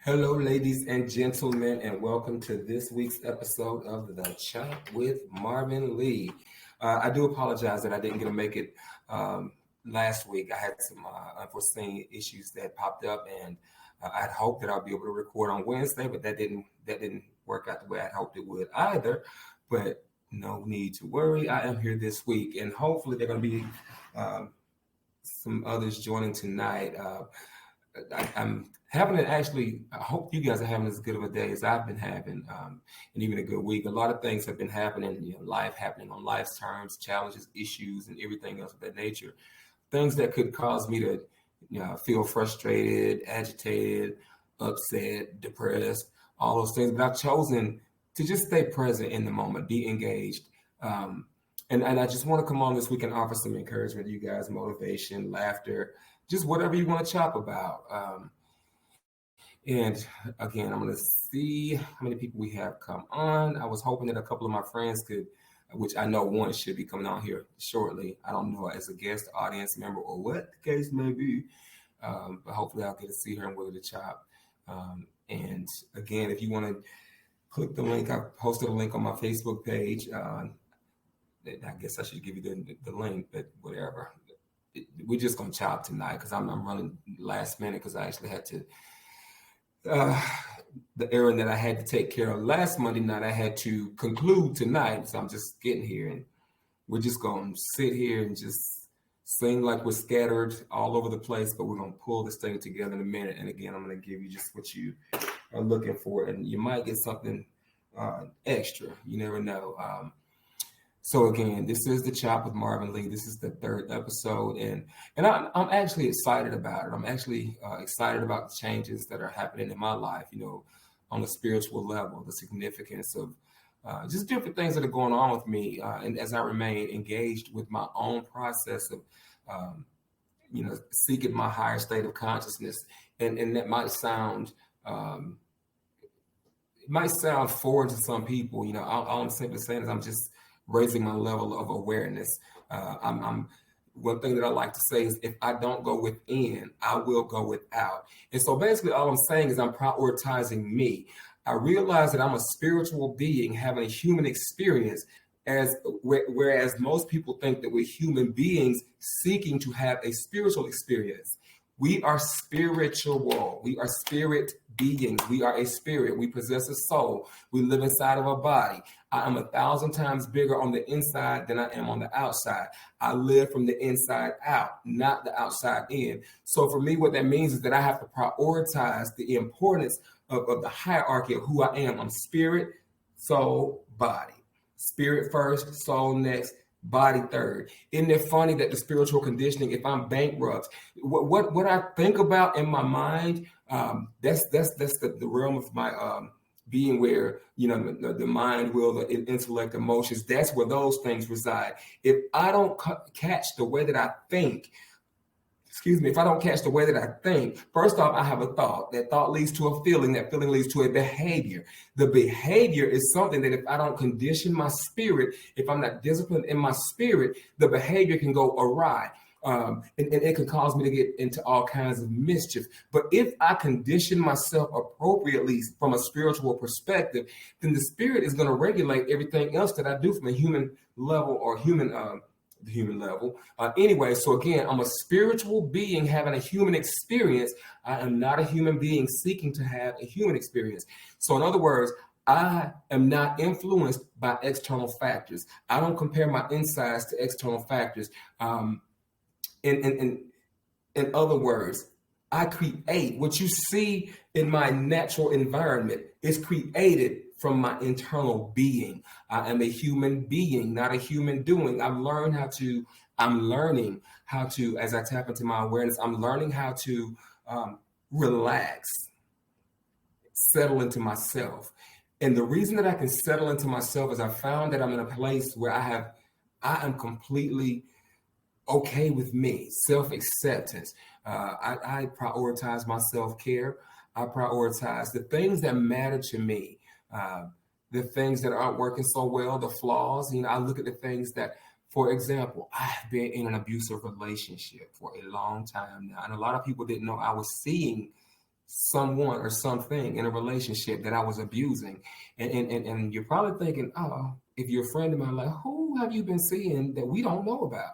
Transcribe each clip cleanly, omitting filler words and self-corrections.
Hello, ladies and gentlemen, and welcome to this week's episode of The Chop with Marvin Lee. I do apologize that I didn't get to make it last week. I had some unforeseen issues that popped up, and I'd hoped that I'll be able to record on Wednesday, but that didn't work out the way I hoped it would either. But no need to worry. I am here this week, and hopefully there are going to be some others joining tonight. I'm having I hope you guys are having as good of a day as I've been having, and even a good week. A lot of things have been happening, life happening on life's terms, challenges, issues, and everything else of that nature. Things that could cause me to, feel frustrated, agitated, upset, depressed, all those things. But I've chosen to just stay present in the moment, be engaged. And I just want to come on this week and offer some encouragement to you guys, motivation, laughter, just whatever you want to chop about. And again, I'm going to see how many people we have come on. I was hoping that a couple of my friends could, which I know one should be coming on here shortly. I don't know as a guest audience member or what the case may be, but hopefully I'll get to see her and Willie the Chop. And again, if you want to click the link, I posted a link on my Facebook page. I guess I should give you the link, but whatever. We're just going to chop tonight because I'm running last minute because I actually had to, the errand that I had to take care of last Monday night, I had to conclude tonight. So I'm just getting here and we're just going to sit here and just sing like we're scattered all over the place, but we're going to pull this thing together in a minute. And again, I'm going to give you just what you are looking for, and you might get something extra. You never know. So again, this is The Chop with Marvin Lee. This is the third episode, and I'm actually excited about it. I'm actually excited about the changes that are happening in my life, on a spiritual level, the significance of just different things that are going on with me, and as I remain engaged with my own process of, seeking my higher state of consciousness, and that might sound foreign to some people. All I'm simply saying is I'm just raising my level of awareness. I'm one thing that I like to say is if I don't go within, I will go without. And so basically all I'm saying is I'm prioritizing me. I realize that I'm a spiritual being having a human experience, whereas most people think that we're human beings seeking to have a spiritual experience. We are spiritual. We are spirit beings. We are a spirit. We possess a soul. We live inside of a body. I am 1,000 times bigger on the inside than I am on the outside. I live from the inside out, not the outside in. So for me, what that means is that I have to prioritize the importance of the hierarchy of who I am. I'm spirit, soul, body. Spirit first, soul next, body third. Isn't it funny that the spiritual conditioning, if I'm bankrupt, what I think about in my mind, that's the realm of my being, where the mind, will, the intellect, emotions, that's where those things reside. If I don't catch the way that I think, if I don't catch the way that I think, first off, I have a thought. That thought leads to a feeling. That feeling leads to a behavior. The behavior is something that if I don't condition my spirit, if I'm not disciplined in my spirit, the behavior can go awry. And it can cause me to get into all kinds of mischief. But if I condition myself appropriately from a spiritual perspective, then the spirit is going to regulate everything else that I do from a human level or the human level. Anyway, so again, I'm a spiritual being having a human experience. I am not a human being seeking to have a human experience. So in other words, I am not influenced by external factors. I don't compare my insides to external factors. In other words, I create what you see in my natural environment is created from my internal being. I am a human being, not a human doing. I'm learning how to, as I tap into my awareness, I'm learning how to relax, settle into myself. And the reason that I can settle into myself is I found that I'm in a place where I am completely okay with me, self-acceptance. I prioritize my self-care. I prioritize the things that matter to me, the things that aren't working so well, the flaws. I look at the things that, for example, I've been in an abusive relationship for a long time now. And a lot of people didn't know I was seeing someone or something in a relationship that I was abusing. And you're probably thinking, oh, if you're a friend of mine, like, who have you been seeing that we don't know about?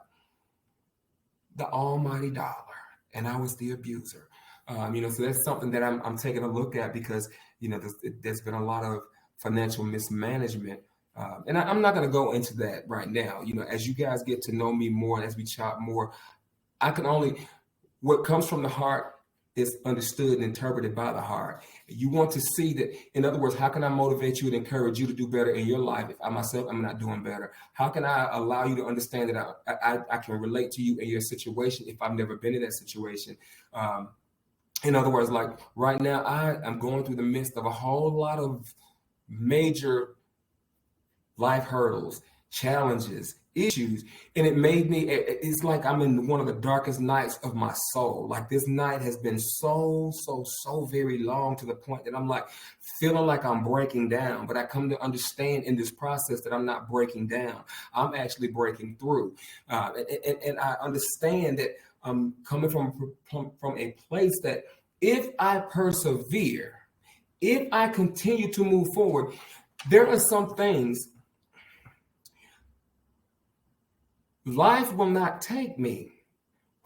The almighty dollar. And I was the abuser. So that's something that I'm taking a look at because, there's been a lot of financial mismanagement. And I'm not going to go into that right now. As you guys get to know me more, and as we chat more, what comes from the heart is understood and interpreted by the heart. You want to see that, in other words, how can I motivate you and encourage you to do better in your life if I myself am not doing better? How can I allow you to understand that I can relate to you in your situation if I've never been in that situation? In other words, like right now, I am going through the midst of a whole lot of major life hurdles, challenges, issues. And it's like I'm in one of the darkest nights of my soul. Like this night has been so very long to the point that I'm like feeling like I'm breaking down. But I come to understand in this process that I'm not breaking down. I'm actually breaking through. And I understand that I'm coming from a place that if I persevere, if I continue to move forward, there are some things. Life will not take me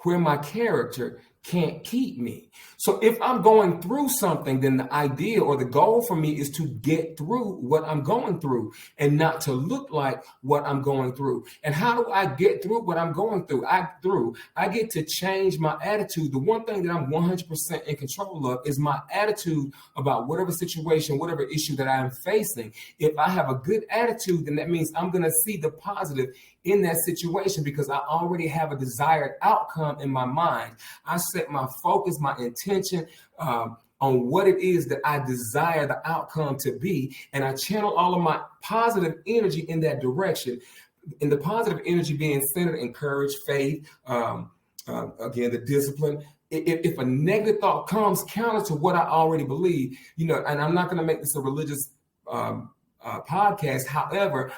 where my character can't keep me. So if I'm going through something, then the idea or the goal for me is to get through what I'm going through and not to look like what I'm going through. And how do I get through what I'm going through? I get to change my attitude. The one thing that I'm 100% in control of is my attitude about whatever situation, whatever issue that I am facing. If I have a good attitude, then that means I'm going to see the positive in that situation because I already have a desired outcome in my mind. I set my focus, my intention on what it is that I desire the outcome to be, and I channel all of my positive energy in that direction. And the positive energy being centered in courage, faith, again, the discipline. If a negative thought comes counter to what I already believe, and I'm not going to make this a religious podcast. However,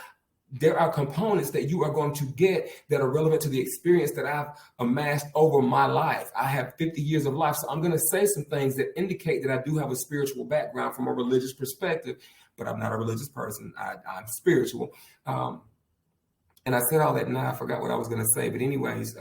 there are components that you are going to get that are relevant to the experience that I've amassed over my life. I have 50 years of life, so I'm going to say some things that indicate that I do have a spiritual background from a religious perspective, but I'm not a religious person. I'm spiritual. And I said all that, and now I forgot what I was going to say. But anyways,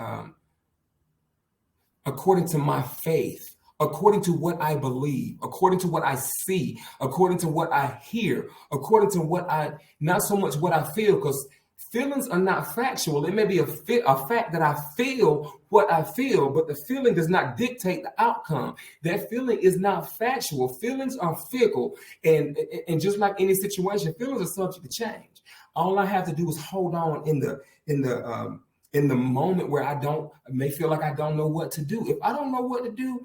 according to my faith, according to what I believe, according to what I see, according to what I hear, according to not so much what I feel, because feelings are not factual. It may be a fact that I feel what I feel, but the feeling does not dictate the outcome. That feeling is not factual. Feelings are fickle. And just like any situation, feelings are subject to change. All I have to do is hold on in the moment where I may feel like I don't know what to do. If I don't know what to do,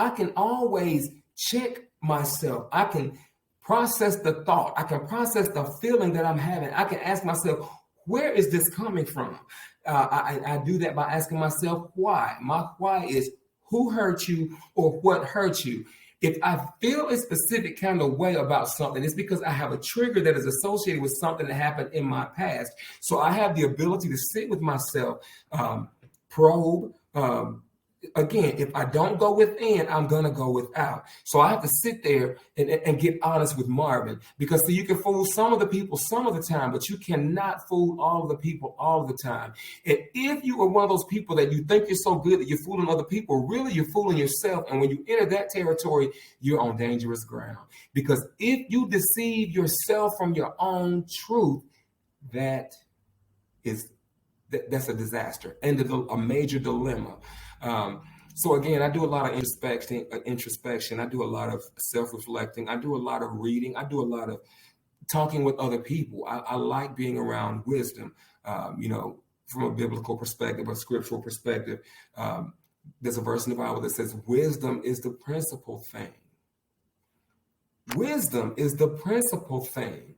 I can always check myself. I can process the thought. I can process the feeling that I'm having. I can ask myself, where is this coming from? I do that by asking myself, why? My why is who hurt you or what hurt you? If I feel a specific kind of way about something, it's because I have a trigger that is associated with something that happened in my past. So I have the ability to sit with myself, probe, again, if I don't go within, I'm going to go without. So I have to sit there and get honest with Marvin because you can fool some of the people some of the time, but you cannot fool all of the people all of the time. And if you are one of those people that you think you're so good that you're fooling other people, really you're fooling yourself. And when you enter that territory, you're on dangerous ground. Because if you deceive yourself from your own truth, that's a disaster and a major dilemma. So again, I do a lot of introspection. I do a lot of self-reflecting. I do a lot of reading. I do a lot of talking with other people. I like being around wisdom, from a biblical perspective, a scriptural perspective. There's a verse in the Bible that says, wisdom is the principal thing. Wisdom is the principal thing.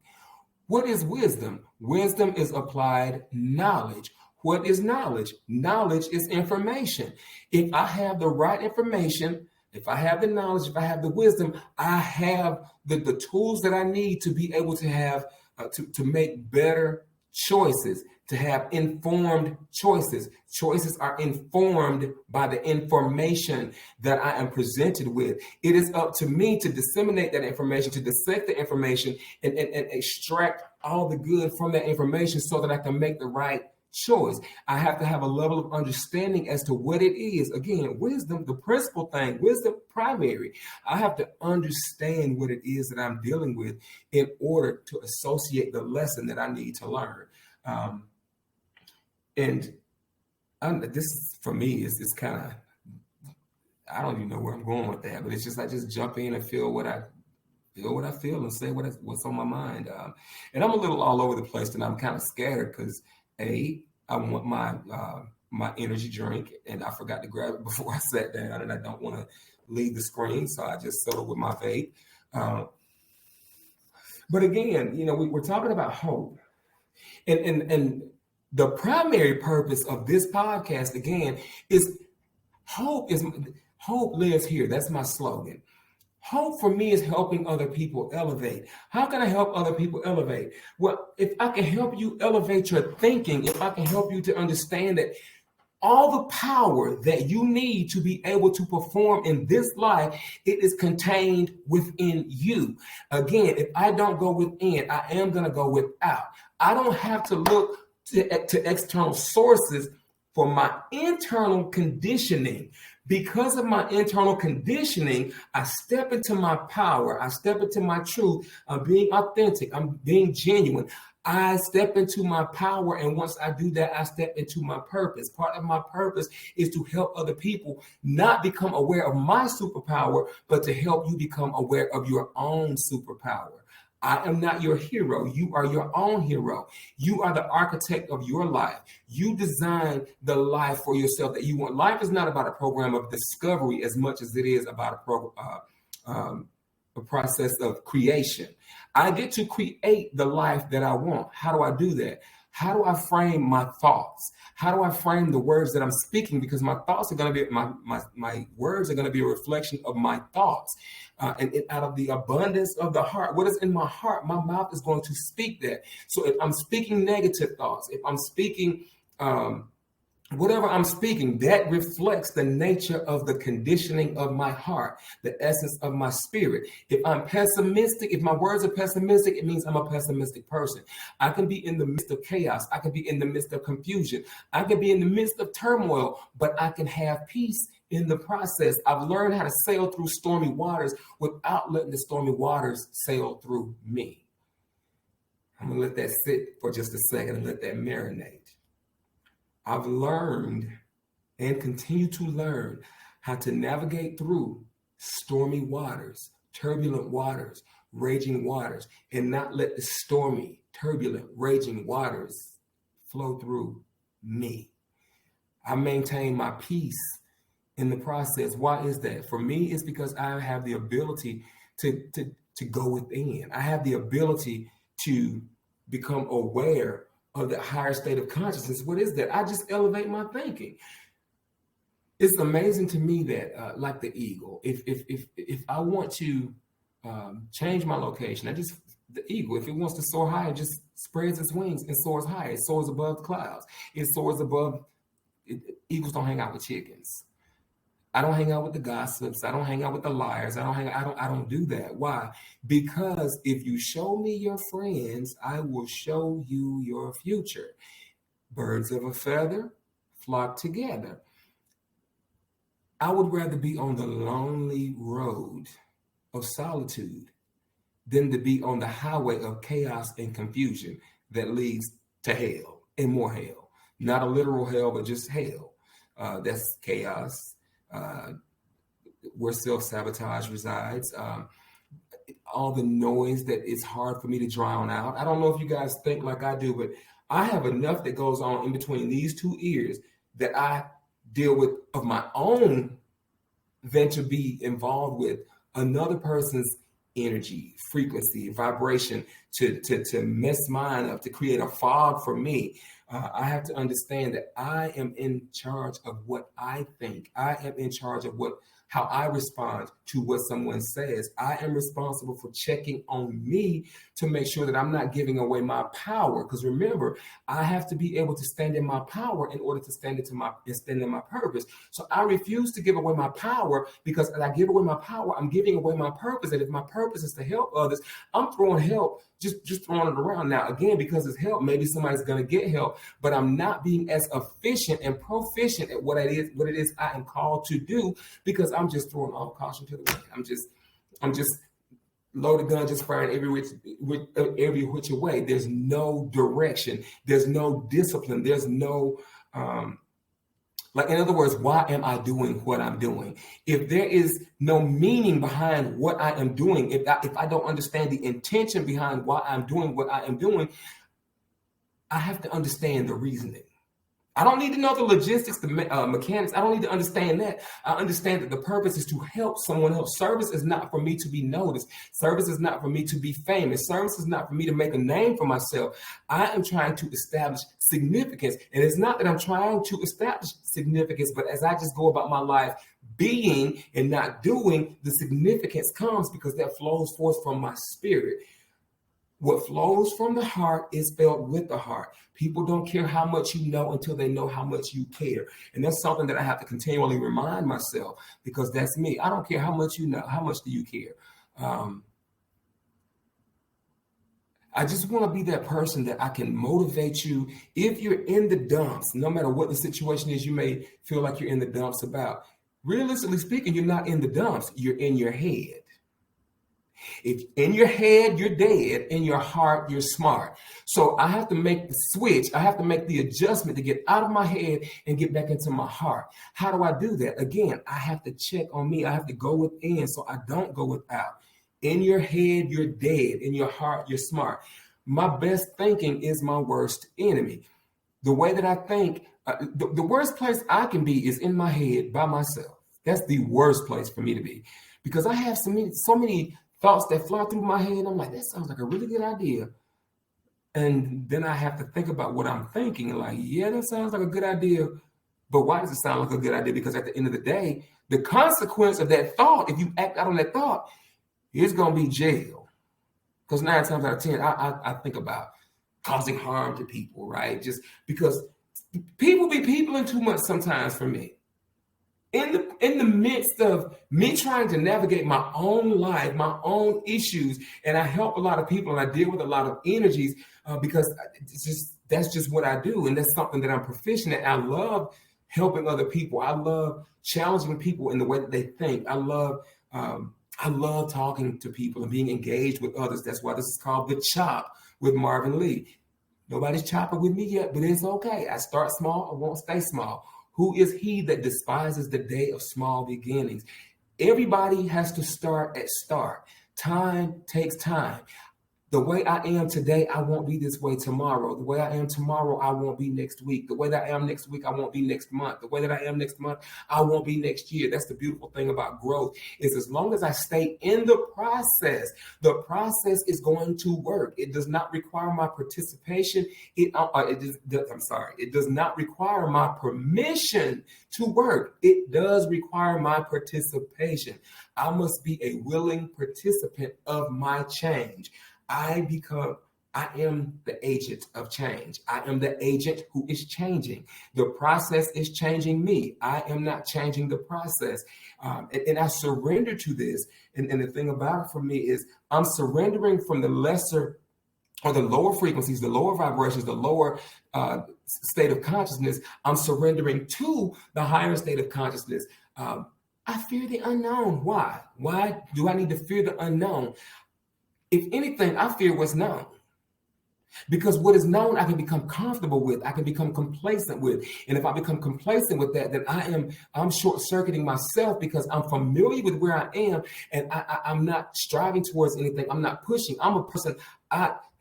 What is wisdom? Wisdom is applied knowledge. What is knowledge? Knowledge is information. If I have the right information, if I have the knowledge, if I have the wisdom, I have the tools that I need to be able to have to make better choices, to have informed choices. Choices are informed by the information that I am presented with. It is up to me to disseminate that information, to dissect the information, and extract all the good from that information so that I can make the right choice. I have to have a level of understanding as to what it is. Again, wisdom, the principal thing, wisdom primary. I have to understand what it is that I'm dealing with in order to associate the lesson that I need to learn. And this is, for me, it's kind of, I don't even know where I'm going with that, but it's just I just jump in and feel what I feel and say what's on my mind. And I'm a little all over the place, and I'm kind of scattered because I want my energy drink, and I forgot to grab it before I sat down, and I don't want to leave the screen, so I just settled with my vape. But again, we're talking about hope, and the primary purpose of this podcast, again, is hope lives here. That's my slogan. Hope for me is helping other people elevate. How can I help other people elevate? Well, if I can help you elevate your thinking, if I can help you to understand that all the power that you need to be able to perform in this life, it is contained within you. Again, if I don't go within, I am going to go without. I don't have to look to external sources for my internal conditioning. Because of my internal conditioning, I step into my power. I step into my truth. I'm being authentic. I'm being genuine. I step into my power. And once I do that, I step into my purpose. Part of my purpose is to help other people not become aware of my superpower, but to help you become aware of your own superpower. I am not your hero. You are your own hero. You are the architect of your life. You design the life for yourself that you want. Life is not about a program of discovery as much as it is about a process of creation. I get to create the life that I want. How do I do that? How do I frame my thoughts? How do I frame the words that I'm speaking? Because my thoughts are going to be, my words are going to be a reflection of my thoughts. And out of the abundance of the heart, what is in my heart, my mouth is going to speak that. So if I'm speaking negative thoughts, if I'm speaking whatever I'm speaking, that reflects the nature of the conditioning of my heart, the essence of my spirit. If I'm pessimistic, if my words are pessimistic, it means I'm a pessimistic person. I can be in the midst of chaos. I can be in the midst of confusion. I can be in the midst of turmoil, but I can have peace in the process. I've learned how to sail through stormy waters without letting the stormy waters sail through me. I'm going to let that sit for just a second and let that marinate. I've learned and continue to learn how to navigate through stormy waters, turbulent waters, raging waters, and not let the stormy, turbulent, raging waters flow through me. I maintain my peace in the process. Why is that? For me, it's because I have the ability to go within. I have the ability to become aware of the higher state of consciousness. What is that? I just elevate my thinking. It's amazing to me that, like the eagle, if I want to change my location, the eagle, if it wants to soar high, it just spreads its wings and soars high. It soars above the clouds. It soars above. Eagles don't hang out with chickens. I don't hang out with the gossips. I don't hang out with the liars. I don't do that. Why? Because if you show me your friends, I will show you your future. Birds of a feather flock together. I would rather be on the lonely road of solitude than to be on the highway of chaos and confusion that leads to hell and more hell. Not a literal hell, but just hell. That's chaos. Where self-sabotage resides, all the noise that is hard for me to drown out. I don't know if you guys think like I do, but I have enough that goes on in between these two ears that I deal with of my own than to be involved with another person's energy, frequency, vibration to mess mine up, to create a fog for me. I have to understand that I am in charge of what I think. I am in charge of how I respond to what someone says. I am responsible for checking on me to make sure that I'm not giving away my power. Because remember, I have to be able to stand in my power in order to stand in my purpose. So I refuse to give away my power, because as I give away my power, I'm giving away my purpose. And if my purpose is to help others, I'm throwing help, just throwing it around. Now, again, because it's help, maybe somebody's going to get help, but I'm not being as efficient and proficient at what it is I am called to do, because I'm just throwing all caution to the wind. I'm just loaded gun, just firing every which way. There's no direction. There's no discipline. There's no in other words, why am I doing what I'm doing? If there is no meaning behind what I am doing, if I don't understand the intention behind why I'm doing what I am doing, I have to understand the reasoning. I don't need to know the logistics, the mechanics. I don't need to understand that. I understand that the purpose is to help someone else. Service is not for me to be noticed. Service is not for me to be famous. Service is not for me to make a name for myself. I am trying to establish significance. And it's not that I'm trying to establish significance, but as I just go about my life being and not doing, the significance comes because that flows forth from my spirit. What flows from the heart is felt with the heart. People don't care how much you know until they know how much you care. And that's something that I have to continually remind myself, because that's me. I don't care how much you know. How much do you care? I just want to be that person that I can motivate you. If you're in the dumps, no matter what the situation is, you may feel like you're in the dumps about. Realistically speaking, you're not in the dumps. You're in your head. If in your head, you're dead. In your heart, you're smart. So I have to make the switch. I have to make the adjustment to get out of my head and get back into my heart. How do I do that? Again, I have to check on me. I have to go within so I don't go without. In your head, you're dead. In your heart, you're smart. My best thinking is my worst enemy. The way that I think, the worst place I can be is in my head by myself. That's the worst place for me to be, because I have so many thoughts that fly through my head. I'm like, that sounds like a really good idea. And then I have to think about what I'm thinking. Like, yeah, that sounds like a good idea. But why does it sound like a good idea? Because at the end of the day, the consequence of that thought, if you act out on that thought, is going to be jail. Because 9 times out of 10, I think about causing harm to people, right? Just because people be peopling too much sometimes for me. In the midst of me trying to navigate my own life, my own issues, and I help a lot of people and I deal with a lot of energies because that's just what I do. And that's something that I'm proficient at. I love helping other people. I love challenging people in the way that they think. I love talking to people and being engaged with others. That's why this is called The Chop with Marvin Lee. Nobody's chopping with me yet, but it's okay. I start small, I won't stay small. Who is he that despises the day of small beginnings? Everybody has to start at start. Time takes time. The way I am today, I won't be this way tomorrow. The way I am tomorrow, I won't be next week. The way that I am next week, I won't be next month. The way that I am next month, I won't be next year. That's the beautiful thing about growth, is as long as I stay in the process is going to work. It does not require my participation. It does not require my permission to work. It does require my participation. I must be a willing participant of my change. I am the agent of change. I am the agent who is changing. The process is changing me. I am not changing the process. And I surrender to this. And the thing about it for me is I'm surrendering from the lesser or the lower frequencies, the lower vibrations, the lower state of consciousness. I'm surrendering to the higher state of consciousness. I fear the unknown. Why? Why do I need to fear the unknown? If anything, I fear what's known. Because what is known, I can become comfortable with. I can become complacent with. And if I become complacent with that, then I'm short-circuiting myself, because I'm familiar with where I am and I'm not striving towards anything. I'm not pushing. I'm a person.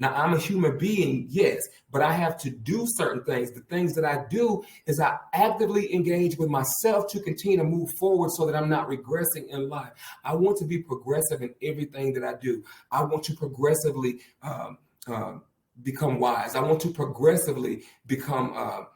Now, I'm a human being, yes, but I have to do certain things. The things that I do is I actively engage with myself to continue to move forward so that I'm not regressing in life. I want to be progressive in everything that I do. I want to progressively become wise. I want to progressively become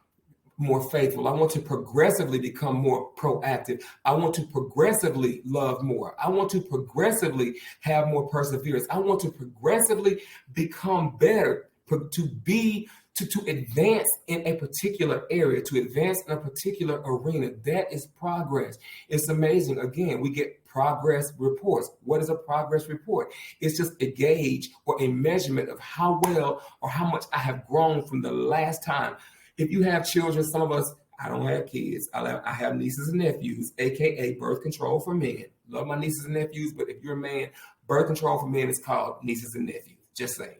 more faithful. I want to progressively become more proactive. I want to progressively love more. I want to progressively have more perseverance. I want to progressively become better, to advance in a particular area, to advance in a particular arena. That is progress. It's amazing. Again, we get progress reports. What is a progress report? It's just a gauge or a measurement of how well or how much I have grown from the last time. If you have children, some of us, I don't have kids. I have nieces and nephews, AKA birth control for men. Love my nieces and nephews, but if you're a man, birth control for men is called nieces and nephews. Just saying.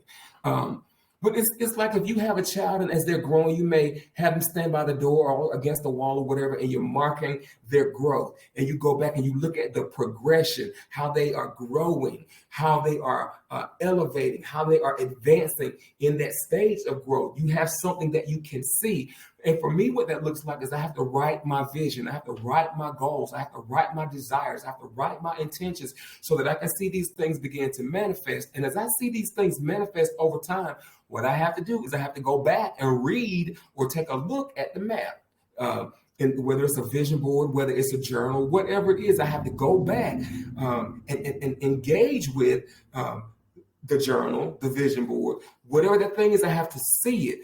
But it's like if you have a child and as they're growing, you may have them stand by the door or against the wall or whatever, and you're marking their growth. And you go back and you look at the progression, how they are growing, how they are elevating, how they are advancing in that stage of growth. You have something that you can see. And for me, what that looks like is I have to write my vision. I have to write my goals. I have to write my desires. I have to write my intentions so that I can see these things begin to manifest. And as I see these things manifest over time, what I have to do is I have to go back and read or take a look at the map. And whether it's a vision board, whether it's a journal, whatever it is, I have to go back and engage with the journal, the vision board, whatever that thing is, I have to see it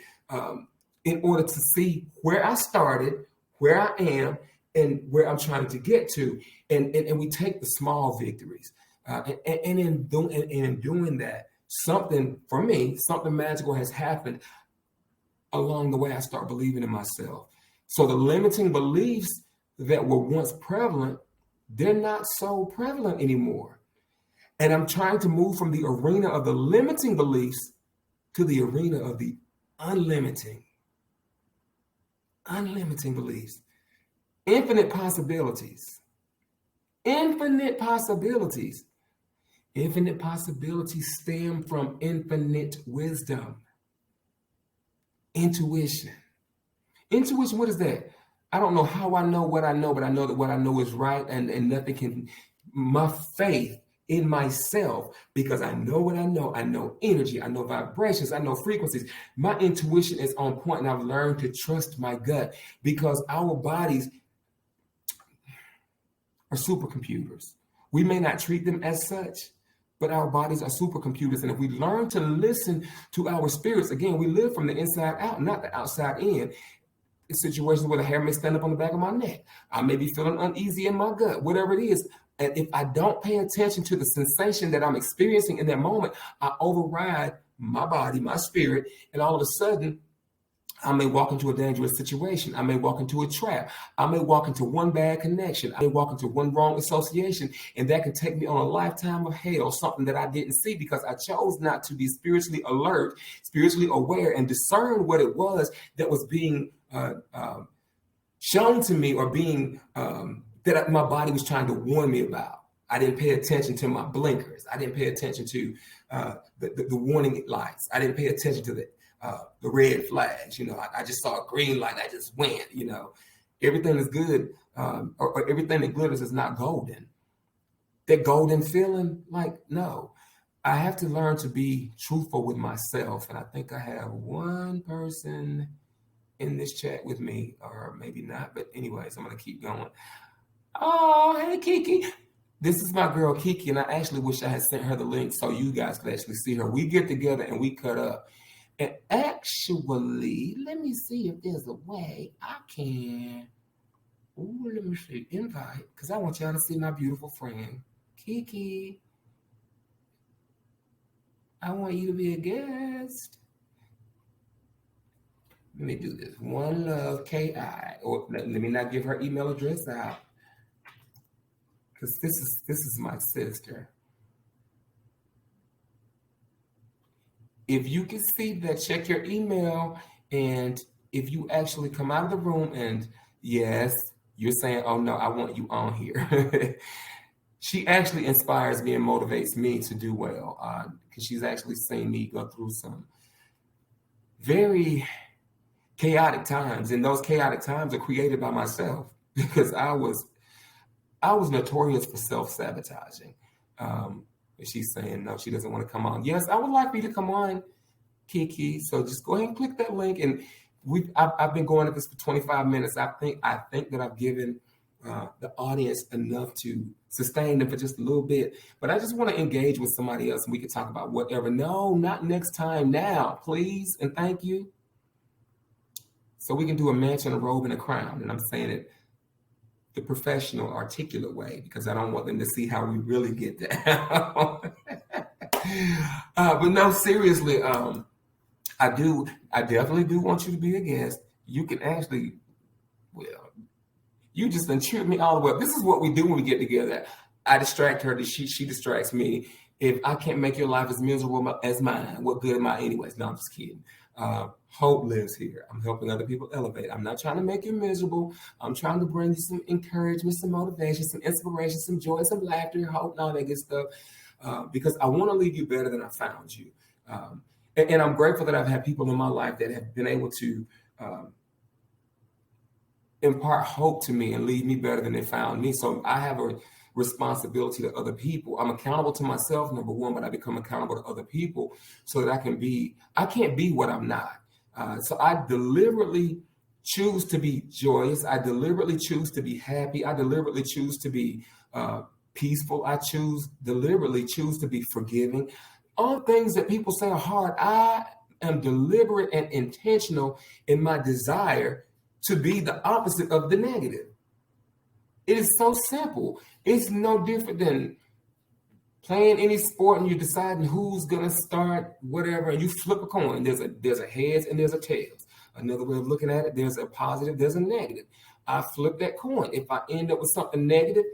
in order to see where I started, where I am, and where I'm trying to get to. And we take the small victories. And in doing that, something magical has happened along the way. I start believing in myself. So the limiting beliefs that were once prevalent, they're not so prevalent anymore. And I'm trying to move from the arena of the limiting beliefs to the arena of the unlimiting beliefs. Infinite possibilities. Infinite possibilities. Infinite possibilities stem from infinite wisdom. Intuition. Intuition, what is that? I don't know how I know what I know, but I know that what I know is right, and nothing can, my faith in myself, because I know what I know energy, I know vibrations, I know frequencies. My intuition is on point, and I've learned to trust my gut because our bodies are supercomputers. We may not treat them as such, but our bodies are supercomputers. And if we learn to listen to our spirits, again, we live from the inside out, not the outside in. Situations where the hair may stand up on the back of my neck. I may be feeling uneasy in my gut, whatever it is. And if I don't pay attention to the sensation that I'm experiencing in that moment, I override my body, my spirit, and all of a sudden, I may walk into a dangerous situation. I may walk into a trap. I may walk into one bad connection. I may walk into one wrong association, and that can take me on a lifetime of hell, something that I didn't see because I chose not to be spiritually alert, spiritually aware, and discern what it was that was being shown to me or being that my body was trying to warn me about. I didn't pay attention to my blinkers. I didn't pay attention to the warning lights. I didn't pay attention to the red flags. I just saw a green light. I just went. Everything is good, or everything that glitters is not golden. That golden feeling, no. I have to learn to be truthful with myself, and I think I have one person in this chat with me, or maybe not, but anyways, I'm going to keep going. Oh, hey, KiKi. This is my girl, KiKi, and I actually wish I had sent her the link so you guys could actually see her. We get together and we cut up. And actually, let me see if there's a way I can, let me see, invite, because I want y'all to see my beautiful friend, KiKi. I want you to be a guest. Let me do this. One Love KI. Or let me not give her email address out, because this is my sister. If you can see that, check your email, and if you actually come out of the room and yes, you're saying, "Oh no, I want you on here." She actually inspires me and motivates me to do well, because she's actually seen me go through some very chaotic times, and those chaotic times are created by myself because I was notorious for self-sabotaging. She's saying no, she doesn't want to come on. Yes, I would like for you to come on KiKi. So just go ahead and click that link. And I've been going at this for 25 minutes. I think that I've given the audience enough to sustain them for just a little bit. But I just want to engage with somebody else and we can talk about whatever. No, not next time. Now, please and thank you. So we can do a mansion, a robe, and a crown. And I'm saying it the professional, articulate way because I don't want them to see how we really get down. But no, seriously, I definitely do want you to be a guest. You can actually, well, you just done cheered me all the way up. This is what we do when we get together. I distract her, she distracts me. If I can't make your life as miserable as mine, what good am I anyways? No, I'm just kidding. Hope lives here. I'm helping other people elevate. I'm not trying to make you miserable. I'm trying to bring you some encouragement, some motivation, some inspiration, some joy, some laughter, hope, and all that good stuff. Because I want to leave you better than I found you. And I'm grateful that I've had people in my life that have been able to impart hope to me and leave me better than they found me. So I have a responsibility to other people. I'm accountable to myself, number one, but I become accountable to other people so that I can't be what I'm not. So I deliberately choose to be joyous. I deliberately choose to be happy. I deliberately choose to be peaceful. I deliberately choose to be forgiving. All things that people say are hard, I am deliberate and intentional in my desire to be the opposite of the negative. It is so simple. It's no different than playing any sport and you're deciding who's gonna start whatever, and you flip a coin. There's a heads and there's a tails. Another way of looking at it, there's a positive, there's a negative. I flip that coin. If I end up with something negative,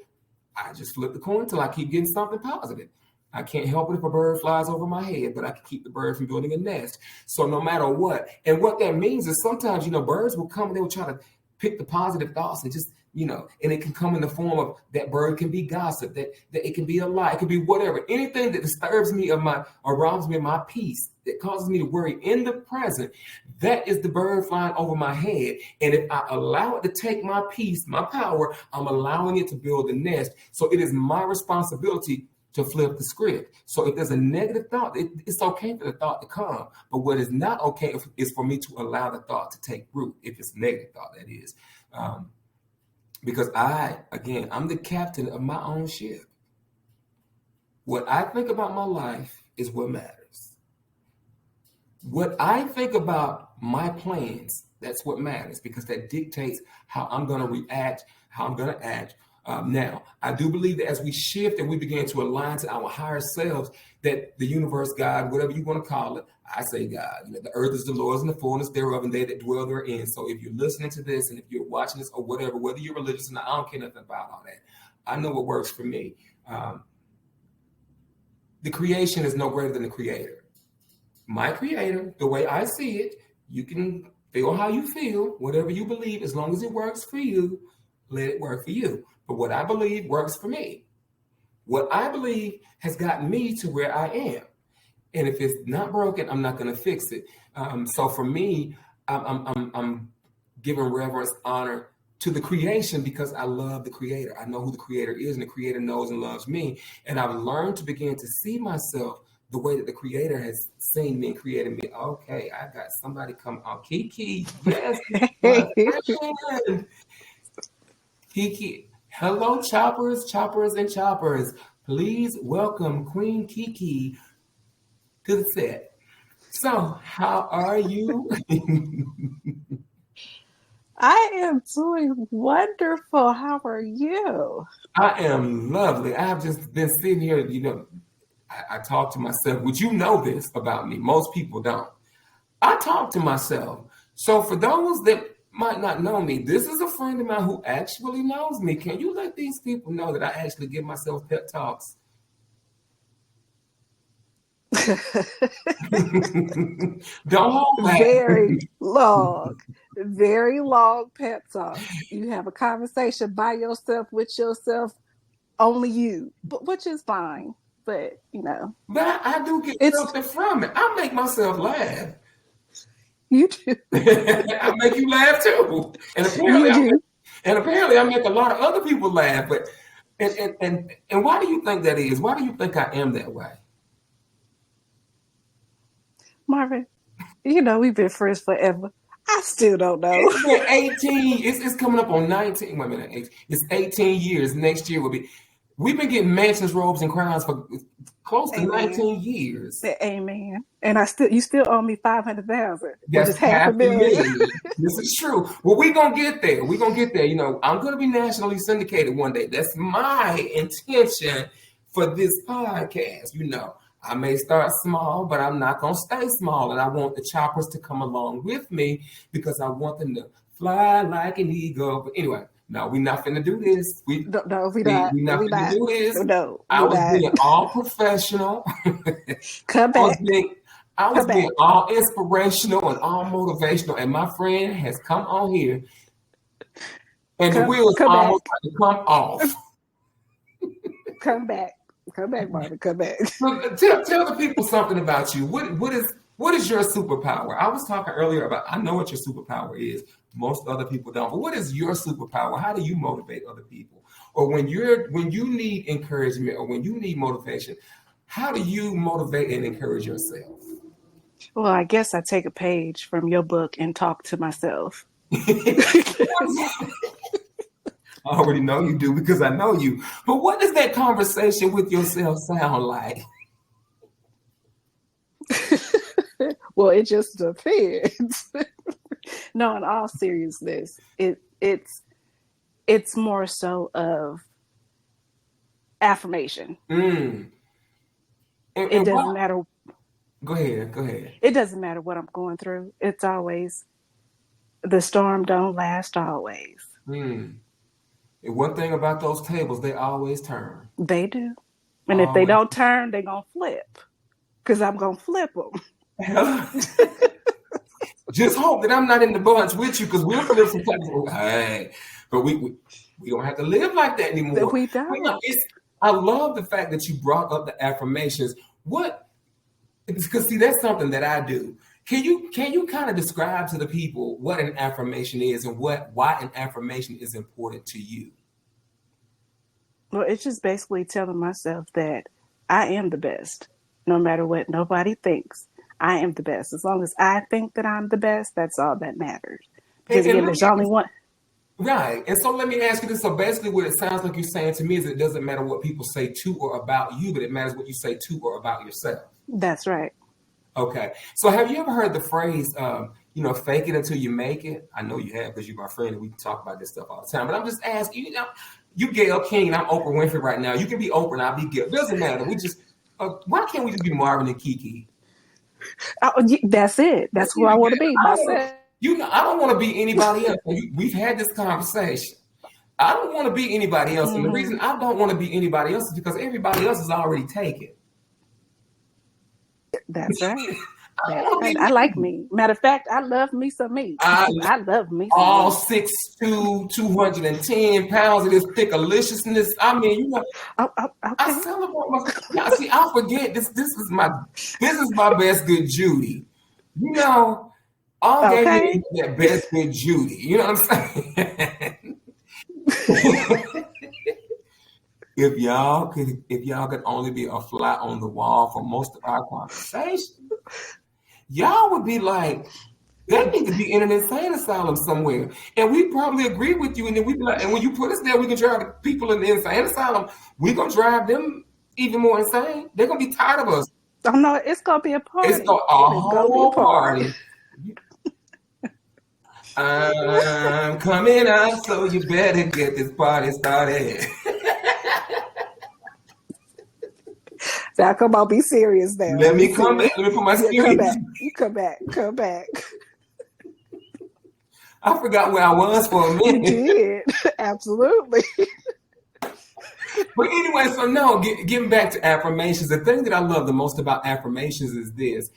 I just flip the coin till I keep getting something positive. I can't help it if a bird flies over my head, but I can keep the bird from building a nest. So no matter what, and what that means is sometimes, birds will come and they will try to pick the positive thoughts and just, and it can come in the form of that bird can be gossip, that it can be a lie, it can be whatever. Anything that disturbs me or robs me of my peace, that causes me to worry in the present, that is the bird flying over my head. And if I allow it to take my peace, my power, I'm allowing it to build a nest. So it is my responsibility to flip the script. So if there's a negative thought, it's okay for the thought to come. But what is not okay is for me to allow the thought to take root, if it's a negative thought, that is. Because I'm the captain of my own ship. What I think about my life is what matters. What I think about my plans, that's what matters, because that dictates how I'm going to react, how I'm going to act. Now, I do believe that as we shift and we begin to align to our higher selves, that the universe, God, whatever you want to call it, I say God, the earth is the Lord's and the fullness thereof, and they that dwell therein. So if you're listening to this and if you're watching this or whatever, whether you're religious or not, I don't care nothing about all that. I know what works for me. The creation is no greater than the creator. My creator, the way I see it, you can feel how you feel, whatever you believe, as long as it works for you, let it work for you. But what I believe works for me. What I believe has gotten me to where I am. And if it's not broken, I'm not going to fix it. So for me, I'm giving reverence, honor to the creation because I love the creator. I know who the creator is, and the creator knows and loves me. And I've learned to begin to see myself the way that the creator has seen me and created me. Okay, I got somebody come on. KiKi, yes, my friend. KiKi. Hello, choppers, and choppers. Please welcome Queen KiKi to the set. So, how are you? I am doing wonderful. How are you? I am lovely. I have just been sitting here, I talk to myself. Would you know this about me? Most people don't. I talk to myself. So for those that might not know me, this is a friend of mine who actually knows me. Can you let these people know that I actually give myself pep talks? Don't hold back. Very long pep talks. You have a conversation by yourself, with yourself, only you, but which is fine. But But I do get something from it. I make myself laugh. You do. I make you laugh too. And apparently I make a lot of other people laugh. But and why do you think that is? Why do you think I am that way? Marvin, we've been friends forever. I still don't know. It's been 18. It's coming up on 19. Wait a minute. It's 18 years. Next year will be. We've been getting mansions, robes, and crowns for close to Amen. 19 years. Amen. And you still owe me 500,000, which That's is half a million. This is true. Well, we're gonna get there. We're gonna get there. I'm gonna be nationally syndicated one day. That's my intention for this podcast. I may start small, but I'm not gonna stay small. And I want the choppers to come along with me because I want them to fly like an eagle. But anyway. No, we're not finna do this. We're not finna do this. No, I was being all professional. Come back. I was being all inspirational and all motivational. And my friend has come on here, and the wheels almost about to come off. Come back, Marvin. Come back. Tell the people something about you. What is your superpower? I was talking earlier about. I know what your superpower is. Most other people don't. But what is your superpower? How do you motivate other people? Or when you need encouragement or when you need motivation, how do you motivate and encourage yourself? Well, I guess I take a page from your book and talk to myself. I already know you do because I know you. But what does that conversation with yourself sound like? Well, it just depends. No, in all seriousness, it's more so of affirmation. And it doesn't matter. Go ahead. It doesn't matter what I'm going through. It's always the storm don't last always. And one thing about those tables, they always turn. They do. And if they don't turn, they're going to flip. Because I'm going to flip them. Just hope that I'm not in the bunch with you because we'll flip some tables. Hey, but we don't have to live like that anymore. We don't. I love the fact that you brought up the affirmations. Because see, that's something that I do. Can you kind of describe to the people what an affirmation is and why an affirmation is important to you? Well, it's just basically telling myself that I am the best, no matter what nobody thinks. I am the best. As long as I think that I'm the best, that's all that matters. Because again, there's only one. Right. And so let me ask you this. So basically what it sounds like you're saying to me is it doesn't matter what people say to or about you, but it matters what you say to or about yourself. That's right. Okay. So have you ever heard the phrase, fake it until you make it? I know you have because you're my friend and we talk about this stuff all the time. But I'm just asking, you Gayle King and I'm Oprah Winfrey right now. You can be Oprah and I'll be Gayle. It doesn't matter. Why can't we just be Marvin and KiKi? That's it. That's who I want to be, myself. I don't want to be anybody else. We've had this conversation. I don't want to be anybody else. And the reason I don't want to be anybody else is because everybody else is already taken. That's right. I like me. Matter of fact, I love me some me. I love me some all 6'2", 210 pounds of this thickalicious. I mean, okay. I celebrate myself. See, I forget this is my best good Judy. All gave me that best good Judy. You know what I'm saying? If y'all could only be a fly on the wall for most of our conversation, y'all would be like, they need to be in an insane asylum somewhere. And we probably agree with you. And then we'd be like, and when you put us there, we can drive the people in the insane asylum. We're going to drive them even more insane. They're going to be tired of us. Oh, no, it's going to be a party. It's going to be a party. I'm coming out, so you better get this party started. Now, come on, be serious now. Let me come back. Let me put my serious. Come back. I forgot where I was for a minute. You did. Absolutely. But anyway, so no, getting back to affirmations, the thing that I love the most about affirmations is this.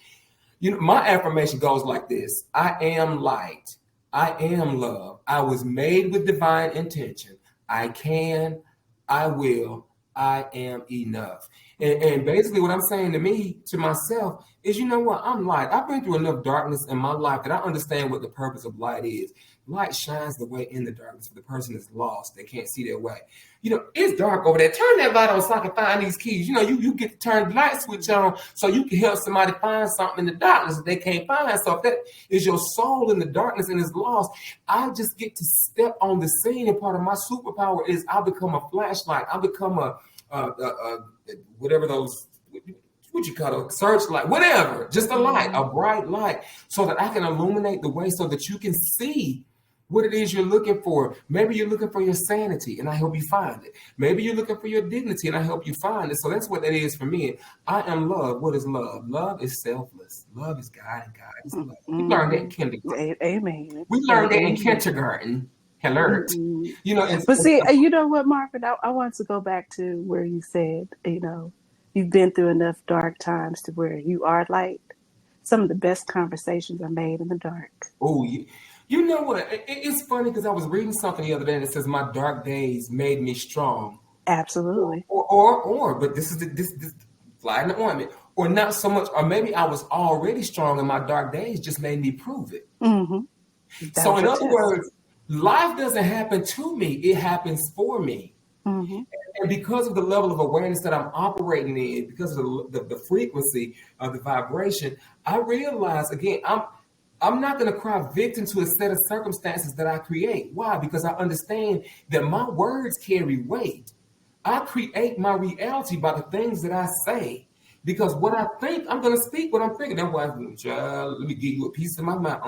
My affirmation goes like this. I am light. I am love. I was made with divine intention. I can, I will, I am enough. And basically what I'm saying to myself, is you know what? I'm light. I've been through enough darkness in my life that I understand what the purpose of light is. light shines the way in the darkness. For the person is lost, they can't see their way. It's dark over there. Turn that light on so I can find these keys. You get to turn the light switch on so you can help somebody find something in the darkness that they can't find. So if that is your soul in the darkness and is lost, I just get to step on the scene, and part of my superpower is I become a flashlight. I become a whatever those, what you call a searchlight, whatever, just a light, a bright light, so that I can illuminate the way so that you can see what it is you're looking for. Maybe you're looking for your sanity, and I help you find it. Maybe you're looking for your dignity, and I help you find it. So that's what that is for me. I am love. What is love? Love is selfless. Love is God, and God is love. We learned that in kindergarten. Amen. We learned that in kindergarten. Alert. But see, you know what, Marvin? I want to go back to where you said, you've been through enough dark times to where you are light. Some of the best conversations are made in the dark. Oh, you know what? It's funny because I was reading something the other day and it says my dark days made me strong. Absolutely. But this is this fly in the ointment. Or not so much, or maybe I was already strong and my dark days just made me prove it. Mm-hmm. So in other words, life doesn't happen to me, it happens for me. Mm-hmm. And because of the level of awareness that I'm operating in, because of the frequency of the vibration, I realize, again, I'm not going to cry victim to a set of circumstances that I create. Why? Because I understand that my words carry weight. I create my reality by the things that I say. Because what I think, I'm going to speak what I'm thinking. That's why, child, let me give you a piece of my mind.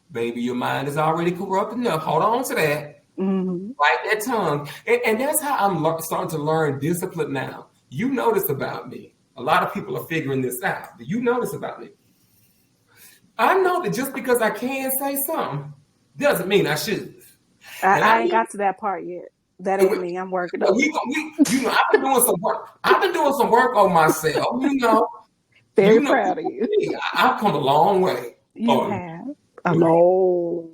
Baby, your mind is already corrupt enough. Hold on to that. Mm-hmm. Bite that tongue. And that's how I'm starting to learn discipline now. You notice about me. A lot of people are figuring this out. Do you notice about me? I know that just because I can say something doesn't mean I should. I ain't got to that part yet. That ain't me. I'm working on it. I've been doing some work. I've been doing some work on myself. Very proud of you. I've come a long way. You have. I know.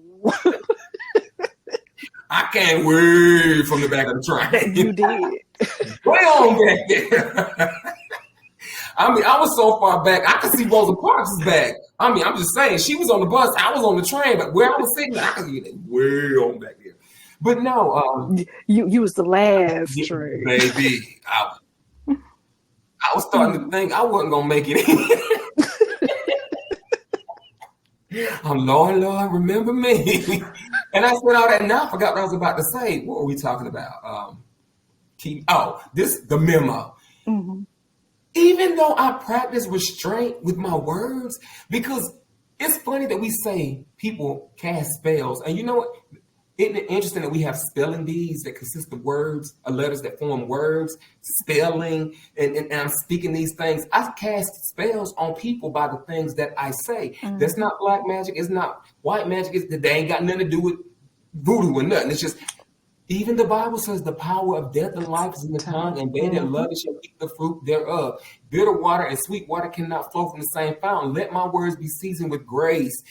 I can't wait from the back of the train. You did. Way on back there. I was so far back, I could see Rosa Parks' back. I'm just saying, she was on the bus, I was on the train, but where I was sitting, I could get it way on back there. But no, you was the last train, baby. I was starting to think I wasn't gonna make it in. Lord, remember me. And I said all that, and now I forgot what I was about to say. What were we talking about? The memo. Mm-hmm. Even though I practice restraint with my words, because it's funny that we say people cast spells. And you know what? Isn't it interesting that we have spelling bees that consist of words, or letters that form words, spelling, and I'm speaking these things. I cast spells on people by the things that I say. Mm-hmm. That's not black magic. It's not white magic. They ain't got nothing to do with voodoo or nothing. It's just, even the Bible says the power of death and life is in the tongue, and they that love it shall eat the fruit thereof. Bitter water and sweet water cannot flow from the same fountain. Let my words be seasoned with grace.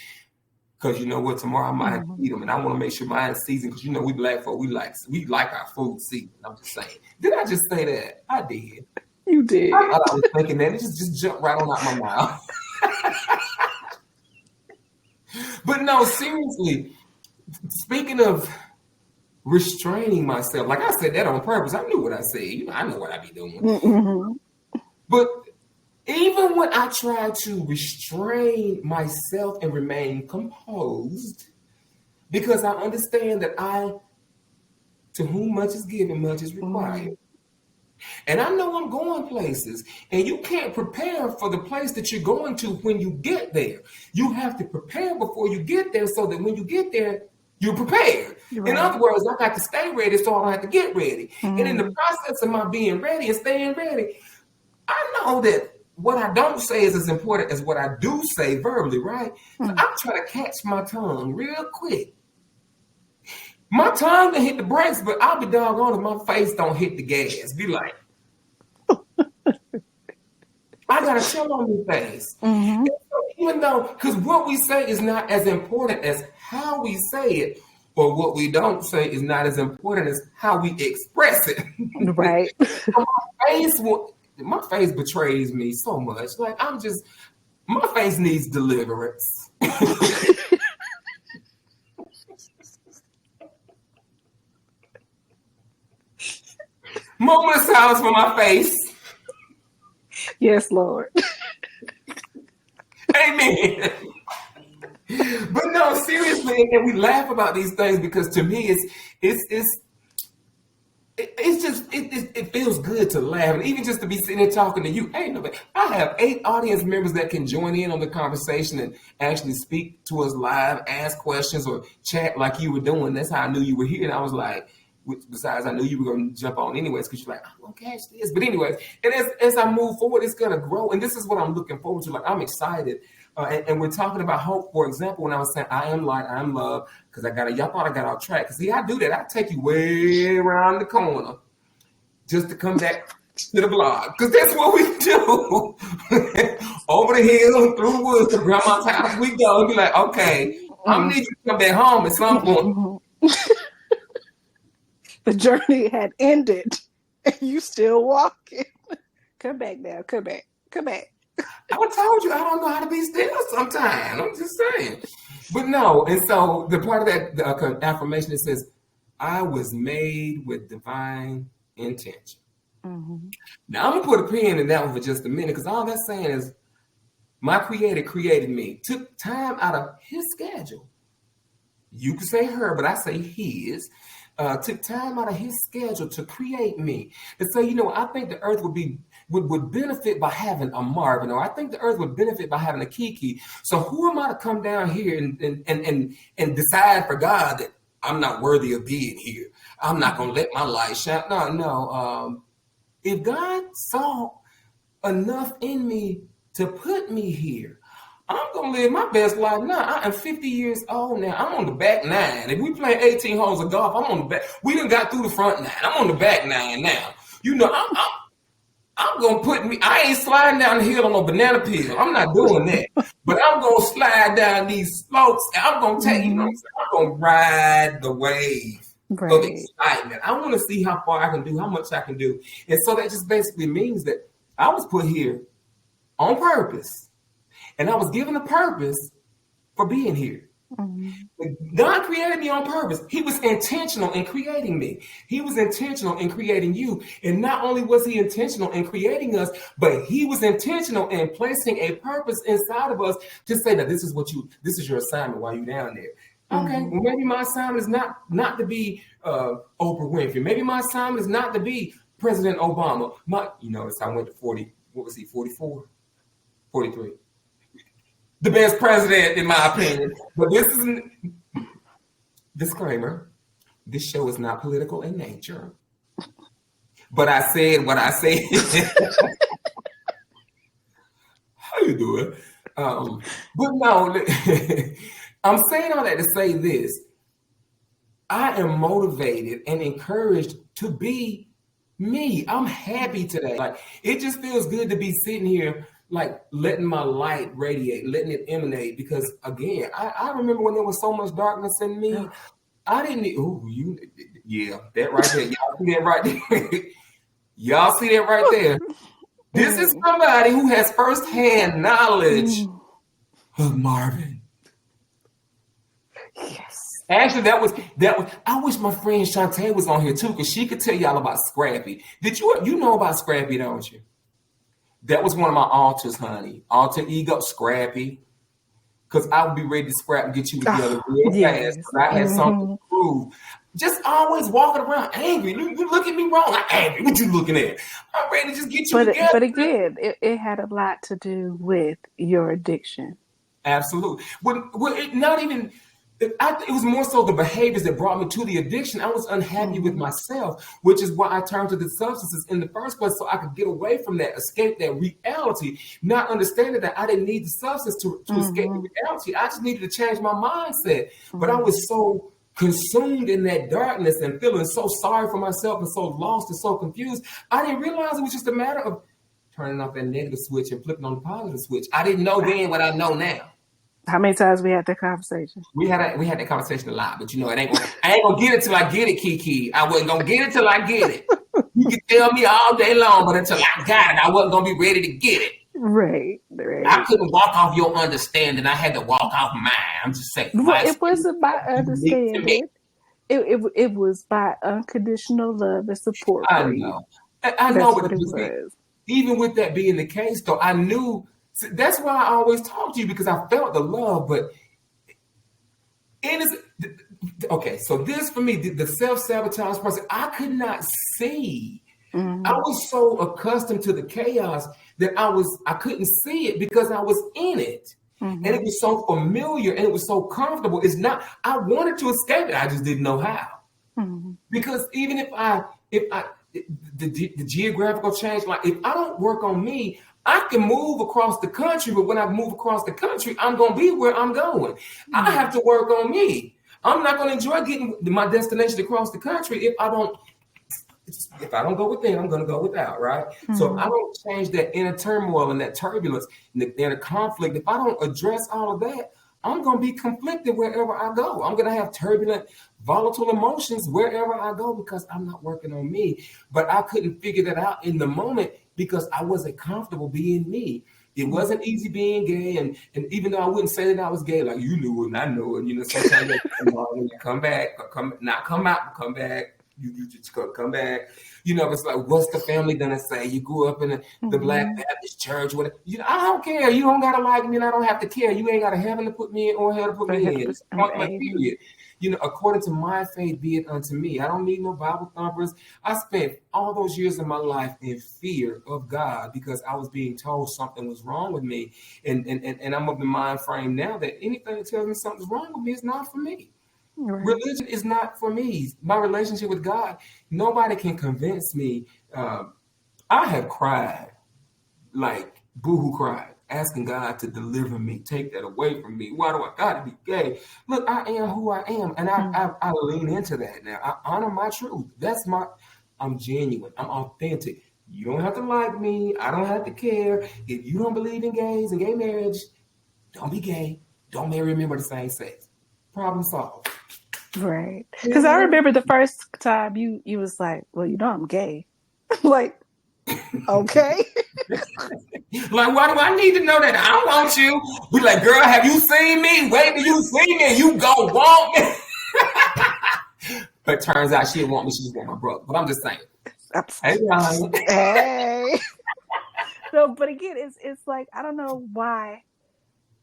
Because you know what, tomorrow I might have to eat them, and I want to make sure mine is seasoned. Because we black folk, we like our food seasoned. I'm just saying. Did I just say that? I did. You did. I was thinking that. It just jumped right on out my mouth. But no, seriously. Speaking of restraining myself, like I said that on purpose. I knew what I said. I know what I be doing. Mm-hmm. But even when I try to restrain myself and remain composed, because I understand that to whom much is given, much is required. Mm-hmm. And I know I'm going places, and you can't prepare for the place that you're going to when you get there. You have to prepare before you get there so that when you get there, you're prepared. Right. In other words, I got to stay ready so I don't have to get ready. Mm-hmm. And in the process of my being ready and staying ready, I know that what I don't say is as important as what I do say verbally, right? Mm-hmm. So I'm trying to catch my tongue real quick. My tongue can hit the brakes, but I'll be doggone if my face don't hit the gas. Be like, I got a chill on your face. Mm-hmm. Even though, because what we say is not as important as how we say it, or what we don't say is not as important as how we express it. Right. My face betrays me so much. Like, I'm just, My face needs deliverance. Moment of silence for my face. Yes, Lord. Amen. But no, seriously, and we laugh about these things because to me, it feels good to laugh, and even just to be sitting here talking to you. Ain't nobody. I have 8 audience members that can join in on the conversation and actually speak to us live, ask questions, or chat like you were doing. That's how I knew you were here, and I was like. Besides, I knew you were going to jump on anyways because you're like, I'm going to catch this. But anyways, and as I move forward, it's going to grow. And this is what I'm looking forward to. Like, I'm excited. And we're talking about hope. For example, when I was saying, I am light, I am love, because y'all thought I got off track. Because see, I do that. I take you way around the corner just to come back to the blog. Because that's what we do. Over the hill, through the woods, to grandma's house, we go. And be like, okay, I'm going to need you to come back home at some point. The journey had ended, and you still walking. Come back now. Come back. Come back. I told you I don't know how to be still sometimes. I'm just saying. But no, and so the part of that the affirmation that says, I was made with divine intention. Mm-hmm. Now I'm going to put a pin in that one for just a minute because all that's saying is my creator created me, took time out of his schedule. You could say her, but I say his. Took time out of his schedule to create me. And say, I think the earth would benefit by having a Marvin, or I think the earth would benefit by having a KiKi. So who am I to come down here and decide for God that I'm not worthy of being here? I'm not going to let my light shine. No. If God saw enough in me to put me here, I'm going to live my best life now. I am 50 years old now. I'm on the back 9. If we play 18 holes of golf, I'm on the back. We done got through the front 9. I'm on the back 9 now. I'm going to put me, I ain't sliding down the hill on no banana peel. I'm not doing that. But I'm going to slide down these slopes. And I'm going to take, I'm going to ride the wave of excitement. I want to see how far I can do, how much I can do. And so that just basically means that I was put here on purpose. And I was given a purpose for being here. Mm-hmm. God created me on purpose. He was intentional in creating me. He was intentional in creating you. And not only was he intentional in creating us, but he was intentional in placing a purpose inside of us to say that this is your assignment while you're down there. Okay, mm-hmm. Well, maybe my assignment is not to be Oprah Winfrey. Maybe my assignment is not to be President Obama. I went to 40. What was he? 44? 43. The best president, in my opinion. But this is a disclaimer. This show is not political in nature. But I said what I said. How you doing? But no, I'm saying all that to say this. I am motivated and encouraged to be me. I'm happy today. Like, it just feels good to be sitting here like letting my light radiate, letting it emanate. Because again, I remember when there was so much darkness in me, I didn't need, that right there. Y'all see that right there? Y'all see that right there? This is somebody who has firsthand knowledge of Marvin. Yes. Actually, that was. I wish my friend Shantae was on here too, because she could tell y'all about Scrappy. Did you know about Scrappy, don't you? That was one of my altars, honey. Alter ego, Scrappy. Because I would be ready to scrap and get you together real fast. Because I had something to prove. Just always walking around angry. You look at me wrong. I'm angry. What you looking at? I'm ready to just get you together. But again, it had a lot to do with your addiction. Absolutely. It was more so the behaviors that brought me to the addiction. I was unhappy with myself, which is why I turned to the substances in the first place, so I could get away from that, escape that reality, not understanding that I didn't need the substance to escape the reality. I just needed to change my mindset. But I was so consumed in that darkness and feeling so sorry for myself and so lost and so confused. I didn't realize it was just a matter of turning off that negative switch and flipping on the positive switch. I didn't know then what I know now. How many times we had that conversation? We had that conversation a lot, but I ain't gonna get it till I get it, KiKi. I wasn't gonna get it till I get it. You can tell me all day long, but until I got it, I wasn't gonna be ready to get it. Right, I right. couldn't walk off your understanding. I had to walk off mine. I'm just saying, Well, my it experience wasn't by is unique to me. understanding. It was by unconditional love and support I for you. know. I know, That's but what it you see, was. even with that being the case, though, I knew that's why I always talk to you because I felt the love. But it is okay. So this for me, the self-sabotage process, I could not see. I Mm-hmm. was so accustomed to the chaos that I couldn't see it because I was in it. And it Mm-hmm. was so familiar and it was so comfortable. It's not, I wanted to escape it. I just didn't know how. Mm-hmm. Because even if I, the geographical change, like if I don't work on me, I can move across the country, but when I move across the country, I'm going to be where I'm going. I Yeah. have to work on me. I'm not going to enjoy getting my destination across the country if I don't go within, I'm going to go without, right? So if I Mm-hmm. don't change that inner turmoil and that turbulence and the inner conflict, if I don't address all of that, I'm going to be conflicted wherever I go. I'm going to have turbulent, volatile emotions wherever I go because I'm not working on me. But I couldn't figure that out in the moment because I wasn't comfortable being me. It wasn't easy being gay, and even though I wouldn't say that I was gay, like you knew it and I knew it, sometimes when you come back, not come out, come back. You just come back. It's like, what's the family gonna say? You grew up in the Black Mm-hmm. Baptist church. I don't care. You don't gotta like me, and I don't have to care. You ain't got a heaven to put me in or hell to put me in. Point blank, Amen. period. According to my faith, be it unto me. I don't need no Bible thumpers. I spent all those years of my life in fear of God because I was being told something was wrong with me, and I'm of the mind frame now that anything that tells me something's wrong with me is not for me. Right. Religion is not for me. My relationship with God, nobody can convince me. I have cried, like boohoo cried, asking God to deliver me, take that away from me. Why do I got to be gay? Look, I am who I am, and Mm-hmm. I lean into that now. I honor my truth. I'm genuine. I'm authentic. You don't have to like me. I don't have to care. If you don't believe in gays and gay marriage, don't be gay. Don't marry a member of the same sex. Problem solved. Right. Because I remember the first time you was like, "Well, I'm gay." Like, okay. Like, why do I need to know that? I don't want you. We like, girl, have you seen me? Wait till you see me and you go want me. But turns out she didn't want me. She just want my brother. But I'm just saying. Hey, Ryan. Hey. No, but again, it's like I don't know why.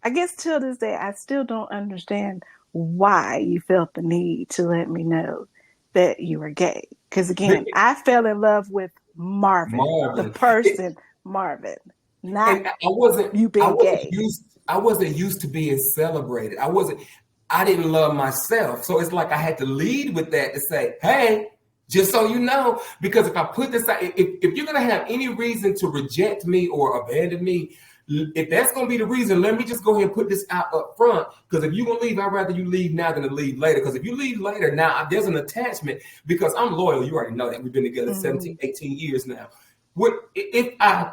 I guess till this day, I still don't understand why you felt the need to let me know that you were gay. Because again, I fell in love with Marvin, the Marvin. person Marvin, not And I wasn't you I being wasn't gay. used I wasn't used to being celebrated. I didn't love myself. So it's like I had to lead with that to say, hey, just so you know, because if I put this out, if you're gonna have any reason to reject me or abandon me, if that's gonna be the reason, let me just go ahead and put this out up front. Because if you're gonna leave, I'd rather you leave now than to leave later. Because if you leave later, now there's an attachment because I'm loyal. You already know that. We've been together Mm-hmm. 17, 18 years now. What if I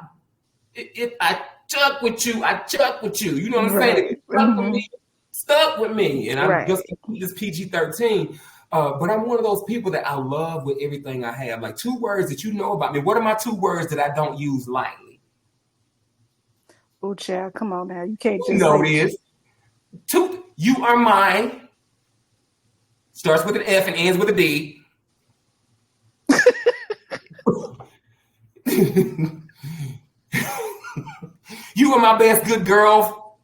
chuck with you, I chuck with you. You know what I'm saying? If you Right. stuck with Mm-hmm. me, stuck with me. And I'm just Right. this PG-13. But I'm one of those people that I love with everything I have. Like 2 words that you know about me. What are my 2 words that I don't use lightly? Oh, child, come on now. You can't You just know say. this. You are mine. Starts with an F and ends with a D. You are my best good girl.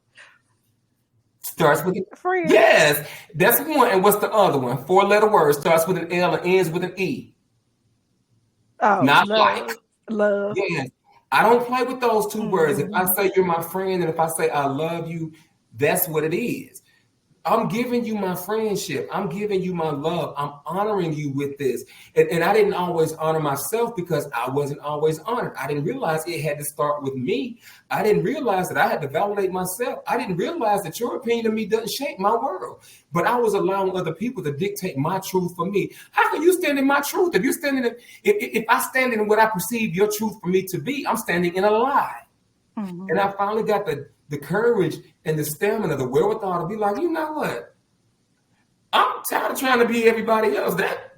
Starts with an Friend. yes. That's one. And what's the other one? 4-letter word. Starts with an L and ends with an E. Oh, Not like. love. Love. Yes. I don't play with those 2 words. If I Mm-hmm. say you're my friend and if I say I love you, that's what it is. I'm giving you my friendship. I'm giving you my love. I'm honoring you with this. And I didn't always honor myself because I wasn't always honored. I didn't realize it had to start with me. I didn't realize that I had to validate myself. I didn't realize that your opinion of me doesn't shape my world. But I was allowing other people to dictate my truth for me. How can you stand in my truth? If you're standing in, if I stand in what I perceive your truth for me to be, I'm standing in a lie. Mm-hmm. And I finally got the courage and the stamina, the wherewithal to be like, you know what? I'm tired of trying to be everybody else. That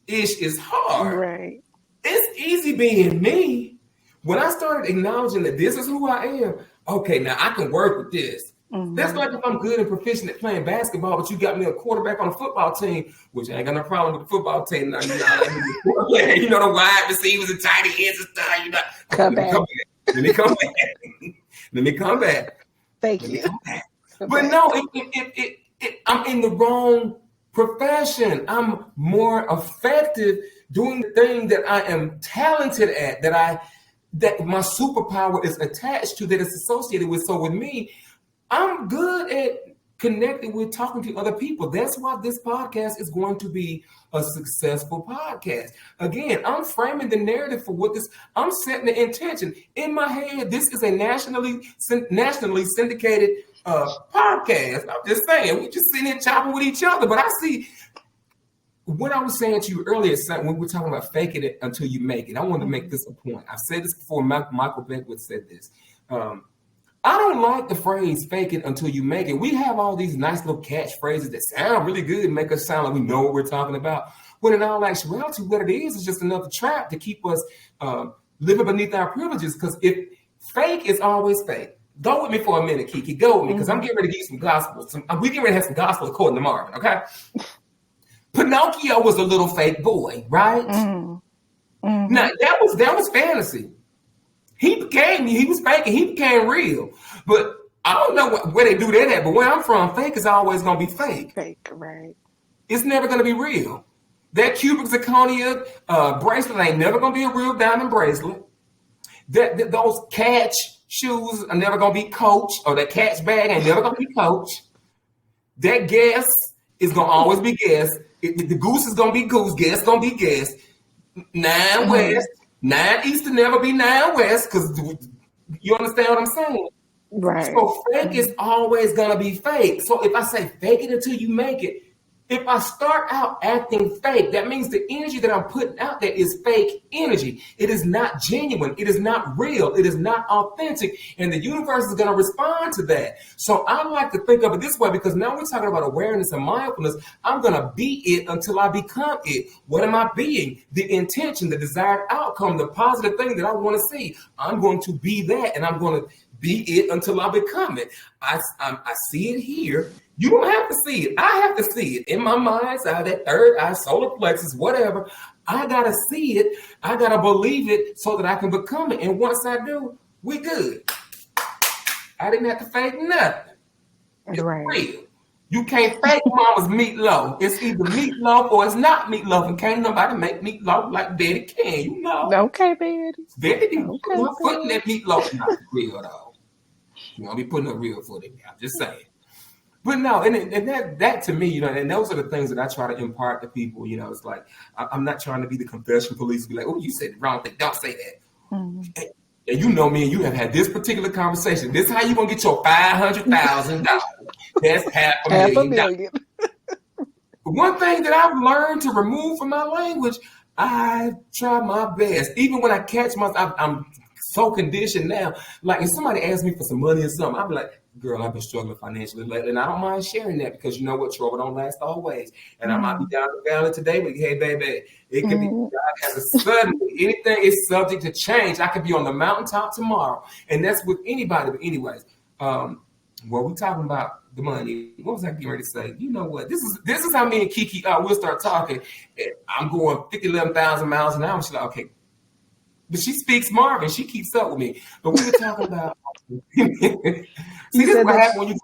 ish is hard. Right. It's easy being me. When I started acknowledging that this is who I am, okay, now I can work with this. Mm-hmm. That's like if I'm good and proficient at playing basketball, but you got me a quarterback on a football team, which I ain't got no problem with the football team. Now, you know, the wide receivers and tight ends and stuff. You know, Come back. Let me come back. Let me come back. Thank you. But no, I'm in the wrong profession. I'm more effective doing the thing that I am talented at, that my superpower is attached to, that it's associated with. So with me, I'm good at connecting with, talking to other people. That's why this podcast is going to be a successful podcast. Again, I'm framing the narrative for what this, I'm setting the intention. In my head, this is a nationally syndicated podcast. I'm just saying, we just sitting here chopping with each other. But I see what I was saying to you earlier, when we were talking about faking it until you make it. I wanted to make this a point. I've said this before. Michael Beckwith said this. I don't like the phrase fake it until you make it. We have all these nice little catchphrases that sound really good and make us sound like we know what we're talking about. When in all actuality, what it is just another trap to keep us living beneath our privileges. Because if fake is always fake. Go with me for a minute, KiKi. Go with me, because I'm getting ready to give you some gospel. We getting ready to have some gospel according to Marvin, okay? Pinocchio was a little fake boy, right? Mm-hmm. Now, that was fantasy. He was faking, he became real. But I don't know where they do that at, but where I'm from, fake is always going to be fake. Fake, right. It's never going to be real. That cubic zirconia bracelet ain't never going to be a real diamond bracelet. Those catch shoes are never going to be Coach, or that catch bag ain't never going to be Coach. That Guess is going to always be Guess. The goose is going to be Goose. Guess going to be Guess. 9 West. 9 East to never be 9 West, because you understand what I'm saying? Right. So fake is always going to be fake. So if I say fake it until you make it, if I start out acting fake, that means the energy that I'm putting out there is fake energy. It is not genuine. It is not real. It is not authentic. And the universe is going to respond to that. So I like to think of it this way, because now we're talking about awareness and mindfulness. I'm going to be it until I become it. What am I being? The intention, the desired outcome, the positive thing that I want to see. I'm going to be that, and I'm going to be it until I become it. I see it here. You don't have to see it. I have to see it in my mind's eye, that third eye, solar plexus, whatever. I got to see it. I got to believe it so that I can become it. And once I do, we good. I didn't have to fake nothing. It's real. You can't fake mama's meatloaf. It's either meatloaf or it's not meatloaf. And can't nobody make meatloaf like Betty can, you know. Okay, Betty. Betty, putting that meatloaf not real, though. You know, be putting a real foot in there. I'm just saying. But no, and that to me, you know, and those are the things that I try to impart to people. You know, it's like I'm not trying to be the confession police, be like, oh, you said the wrong thing. Don't say that. Mm-hmm. And you know me, and you have had this particular conversation. This is how you gonna get your $500,000. That's $500,000. One thing that I've learned to remove from my language, I try my best. Even when I catch myself, I'm so conditioned now. Like if somebody asks me for some money or something, I'll be like, girl, I've been struggling financially lately, and I don't mind sharing that, because you know what, trouble don't last always. And I might be down the valley today, but hey, baby, it could be God has a suddenly. Anything is subject to change. I could be on the mountaintop tomorrow, and that's with anybody. But anyways, well, we talking about the money. What was I getting ready to say? You know what? This is how me and KiKi we'll start talking. I'm going 11,000 miles an hour. She's like, okay. But she speaks Marvin. She keeps up with me. But we were talking about. See, this is what happens when you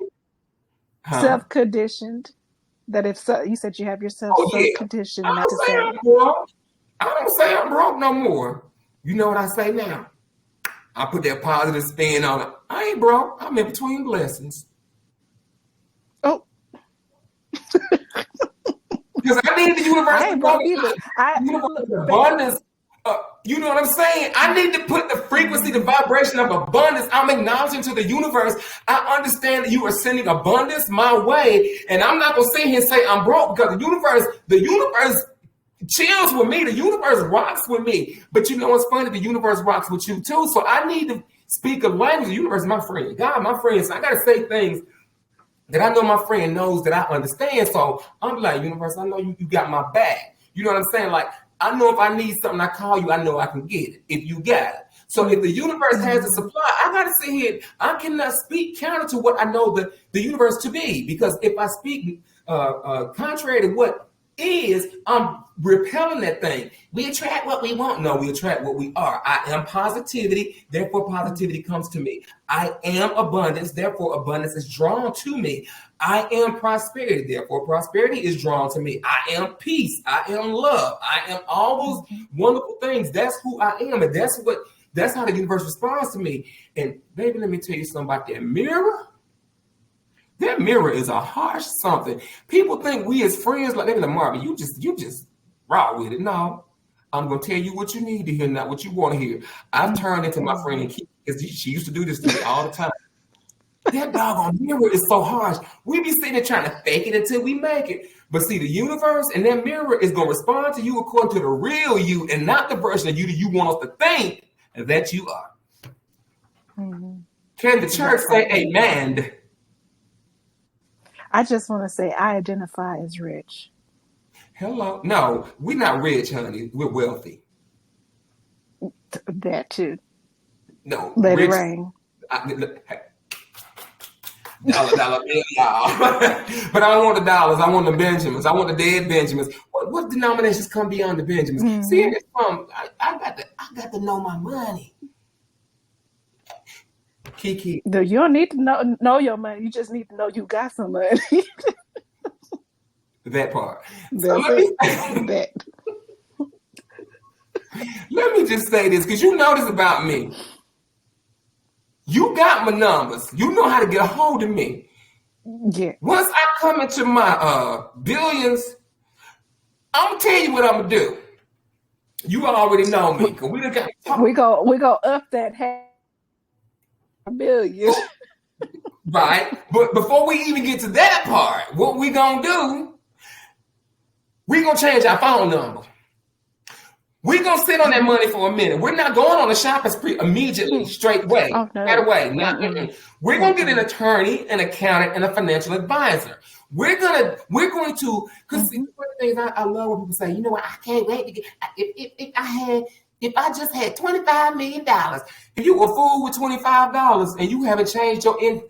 self-conditioned. That if so, you said you have yourself self-conditioned not to say. I don't say I'm broke no more. You know what I say now? I put that positive spin on it. I ain't broke. I'm in between blessings. Oh. Because I need the universe. I ain't broke either. Abundance. You know what I'm saying? I need to put the frequency, the vibration of abundance. I'm acknowledging to the universe. I understand that you are sending abundance my way, and I'm not gonna sit here and say I'm broke, because the universe chills with me. The universe rocks with me. But you know what's funny? The universe rocks with you too. So I need to speak a language. The universe is my friend. God, my friend. So I gotta say things that I know my friend knows that I understand. So I'm like, universe, I know you got my back. You know what I'm saying? Like, I know if I need something, I call you, I know I can get it if you got it. So if the universe has a supply, I gotta sit here. I cannot speak counter to what I know the universe to be, because if I speak contrary to what is, I'm repelling that thing. We attract what we want. No, we attract what we are. I am positivity, therefore positivity comes to me. I am abundance, therefore abundance is drawn to me. I am prosperity, therefore prosperity is drawn to me. I am peace. I am love. I am all those wonderful things. That's who I am, and that's how the universe responds to me. And baby, let me tell you something about that mirror. That mirror is a harsh something. People think we as friends, like they're like, Marvin, you just raw with it. No, I'm gonna tell you what you need to hear, not what you want to hear. I've turned into my friend KiKi, because she used to do this to me all the time. That doggone mirror is so harsh. We be sitting there trying to fake it until we make it. But see, the universe and that mirror is gonna respond to you according to the real you, and not the version of you that you want us to think that you are. Mm-hmm. Can the church say amen? I just want to say I identify as rich. Hello. No, we're not rich, honey. We're wealthy. That too. No. Let it rain. Dollar bill, y'all. But I don't want the dollars. I want the Benjamins. I want the dead Benjamins. What denominations come beyond the Benjamins? Mm-hmm. See, I got to know my money. KiKi. You don't need to know your money. You just need to know you got some money. That part. Let me just say this, because you know this about me. You got my numbers. You know how to get a hold of me. Yeah. Once I come into my billions, I'm gonna tell you what I'm gonna do. You already know me. We go up that $500,000,000. Right. But before we even get to that part, what we gonna do? We gonna change our phone number. We're going to sit on that money for a minute. We're not going on a shopping spree immediately, straight away, right away. We're going to get an attorney, an accountant, and a financial advisor. We're going to, because one of the things I love when people say, you know what, I can't wait to get, if I just had $25 million, if you were a fool with $25 and you haven't changed your you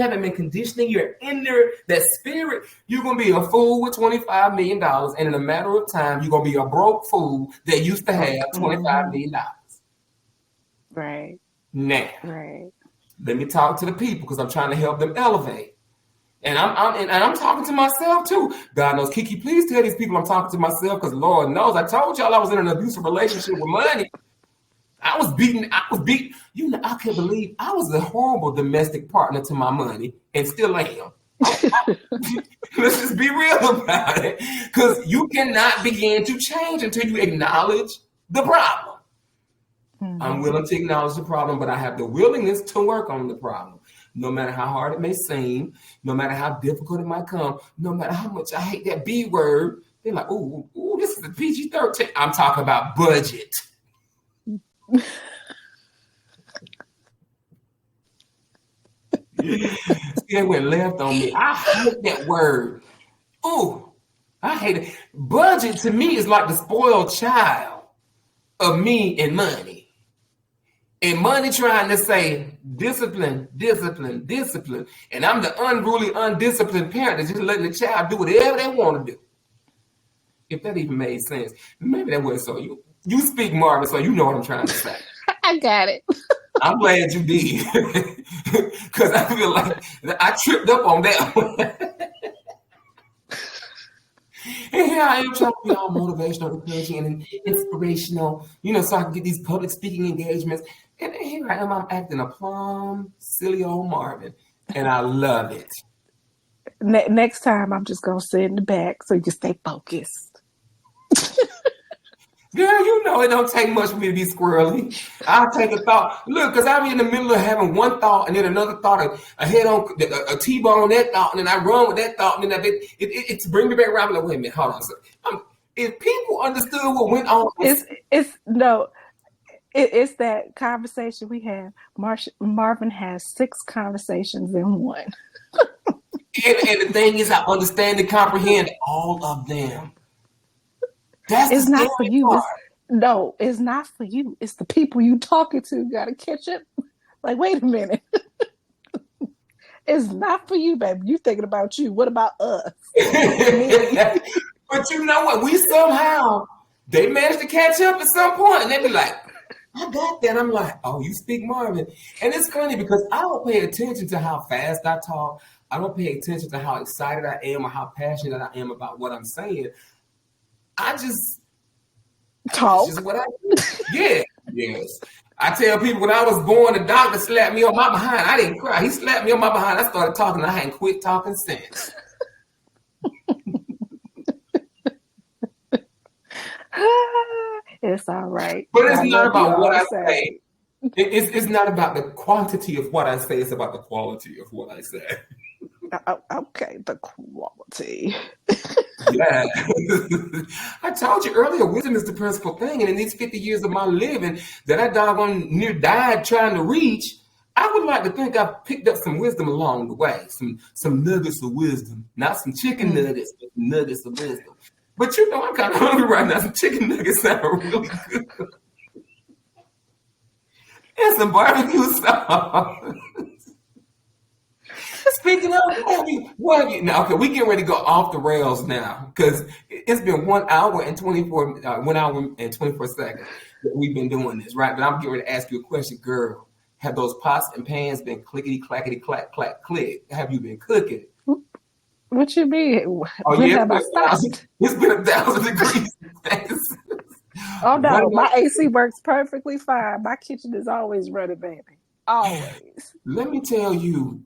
haven't been conditioning your inner, that spirit, you're going to be a fool with $25 million. And in a matter of time, you're going to be a broke fool that used to have $25 million. Right. Now, right. Let me talk to the people, because I'm trying to help them elevate. And I'm talking to myself too. God knows, KiKi, please tell these people I'm talking to myself, because Lord knows, I told y'all I was in an abusive relationship with money. I was beaten. You know, I can't believe I was a horrible domestic partner to my money, and still am. Let's just be real about it, because you cannot begin to change until you acknowledge the problem. Mm-hmm. I'm willing to acknowledge the problem, but I have the willingness to work on the problem. No matter how hard it may seem, no matter how difficult it might come, no matter how much I hate that B word, they're like, ooh, this is a PG-13. I'm talking about budget. It went left on me. I hate that word. Ooh, I hate it. Budget to me is like the spoiled child of me and money. And money trying to say discipline, discipline, discipline. And I'm the unruly, undisciplined parent that's just letting the child do whatever they want to do. If that even made sense. Maybe that was so. You speak, Marvin, so you know what I'm trying to say. I got it. I'm glad you did. Because I feel like I tripped up on that one. And here I am trying to be all motivational, encouraging, and inspirational, so I can get these public speaking engagements. And here I am, I'm acting a plum, silly old Marvin. And I love it. Next time, I'm just going to sit in the back so you can stay focused. Girl, you know it don't take much for me to be squirrely. I'll take a thought. Look, because I'll be in the middle of having one thought and then another thought, a head on, a T-bone on that thought, and then I run with that thought, and then it's bring me back around. I'm like, wait a minute, hold on. If people understood what went on. It's that conversation we have. Marvin has 6 conversations in one. and the thing is, I understand and comprehend all of them. It's not for you. No, it's not for you. It's the people you talking to. Got to catch up. Like, wait a minute. It's not for you, baby. You thinking about you. What about us? Me. But you know what? They managed to catch up at some point, and they be like, I got that. I'm like, oh, you speak Marvin. And it's funny because I don't pay attention to how fast I talk. I don't pay attention to how excited I am or how passionate I am about what I'm saying. It's just what I do. Yeah, yes. I tell people when I was born, the doctor slapped me on my behind. I didn't cry. He slapped me on my behind. I started talking. I hadn't quit talking since. It's all right. But it's not about what I say. It's not about the quantity of what I say. It's about the quality of what I say. Okay, the quality. Yeah. I told you earlier, wisdom is the principal thing. And in these 50 years of my living that I doggone near died trying to reach, I would like to think I've picked up some wisdom along the way. Some nuggets of wisdom. Not some chicken nuggets, but nuggets of wisdom. But you know, I'm kind of hungry right now. Some chicken nuggets sound really good. And some barbecue sauce. Speaking of, what have you now? Okay, we getting ready to go off the rails now because it's been 1 hour and 24 seconds that we've been doing this, right? But I'm getting ready to ask you a question, girl. Have those pots and pans been clickety clackety clack clack click? Have you been cooking? What you mean? Oh yeah, it's been 1,000 degrees. Oh no, my AC works perfectly fine. My kitchen is always running, baby. Always. Let me tell you,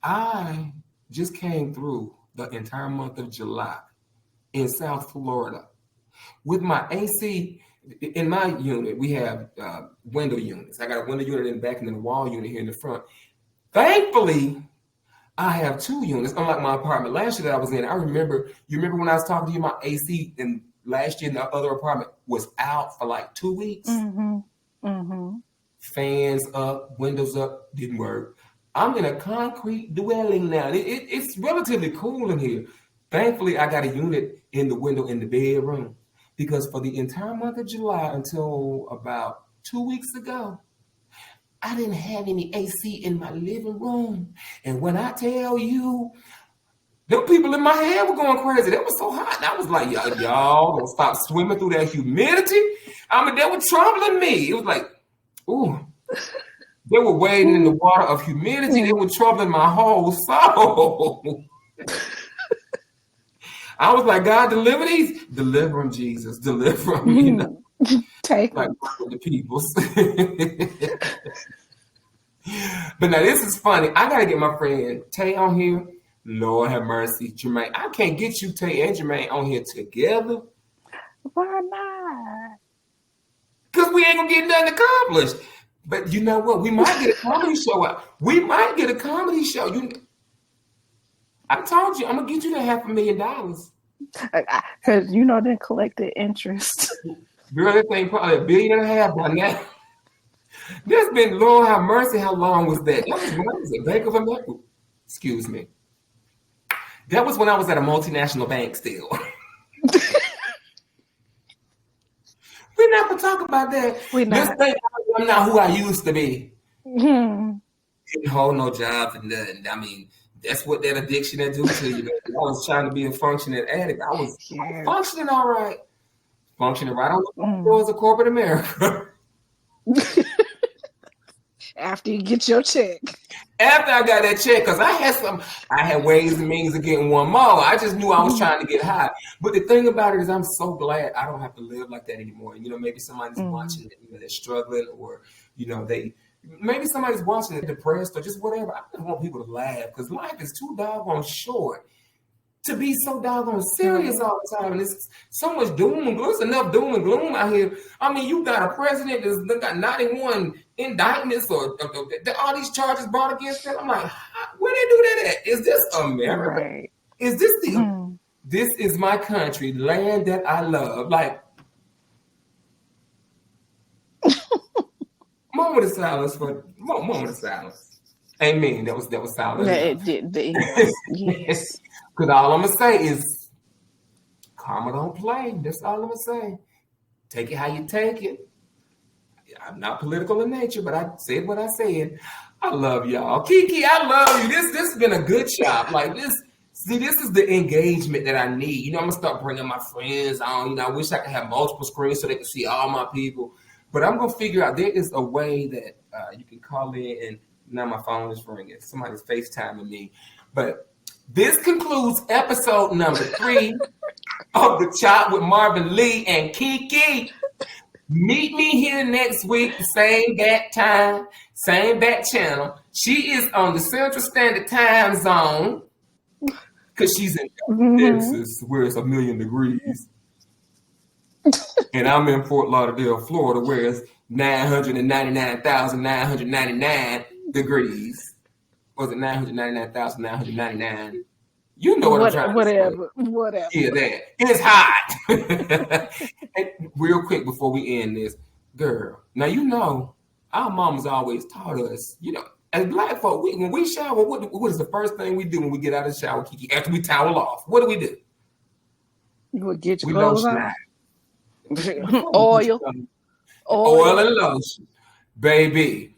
I just came through the entire month of July in South Florida with my AC. In my unit, we have window units. I got a window unit in the back and then a wall unit here in the front. Thankfully, I have 2 units, unlike my apartment last year that I was in. You remember when I was talking to you, my AC in last year in the other apartment was out for like 2 weeks. Mm-hmm. Mm-hmm. Fans up, windows up, didn't work. I'm in a concrete dwelling now. It's relatively cool in here. Thankfully, I got a unit in the window in the bedroom because for the entire month of July until about 2 weeks ago, I didn't have any AC in my living room. And when I tell you, the people in my head were going crazy. That was so hot. And I was like, y'all don't stop swimming through that humidity. I mean, they were troubling me. It was like, ooh. They were wading in the water of humidity. They were troubling my whole soul. I was like, God, deliver these. Deliver them, Jesus. Deliver them. You know? Take like them. the peoples. But now this is funny. I got to get my friend Tay on here. Lord have mercy. Jermaine. I can't get you, Tay and Jermaine, on here together. Why not? Because we ain't going to get nothing accomplished. But you know what? We might get a comedy show out. We might get a comedy show. I told you, I'm going to get you that $500,000. Because you know they collected interest. Girl, this thing probably $1.5 billion by now. There's been, Lord have mercy, how long was that? That was a Bank of America. Excuse me. That was when I was at a multinational bank still. We're not going to talk about that. I'm not who I used to be. Mm-hmm. Didn't hold no jobs and nothing. I mean, that's what that addiction that do to you. Man. I was trying to be a functioning addict. I was functioning all right. Functioning right on the doors of corporate America. After you get your check. After I got that check, because I had ways and means of getting one more. I just knew I was trying to get high. But the thing about it is I'm so glad I don't have to live like that anymore. You know, maybe somebody's watching it, you know, they're struggling, or, you know, maybe somebody's watching it depressed or just whatever. I just want people to laugh because life is too doggone short to be so doggone serious all the time. And it's so much doom and gloom. There's enough doom and gloom out here. I mean, you got a president that's got 91 indictments or all these charges brought against him. I'm like, where they do that at? Is this America? Right. Is this this is my country, land that I love? Like, moment of silence. Amen. That was silence. Yes. Because all I'm going to say is karma don't play. That's all I'm going to say. Take it how you take it. I'm not political in nature, but I said what I said. I love y'all. KiKi, I love you. This has been a good shop. Like this. See, this is the engagement that I need. You know, I'm gonna start bringing my friends on. You know, I wish I could have multiple screens so they could see all my people. But I'm gonna figure out there is a way that you can call in, and now my phone is ringing. Somebody's FaceTiming me. But this concludes episode number 3 of the Chop with Marvin Lee and KiKi. Meet me here next week, same bat time, same bat channel. She is on the Central Standard Time Zone because she's in Texas, where it's 1,000,000 degrees. And I'm in Fort Lauderdale, Florida, where it's 999,999 degrees. Was it 999,999? You know what I'm trying to say. Whatever. Yeah, that. It's hot. And real quick before we end this, girl, now you know our moms always taught us, you know, as black folk, when we shower, what is the first thing we do when we get out of the shower, KiKi? After we towel off, what do? You would get your clothes on. Oil and lotion. Baby,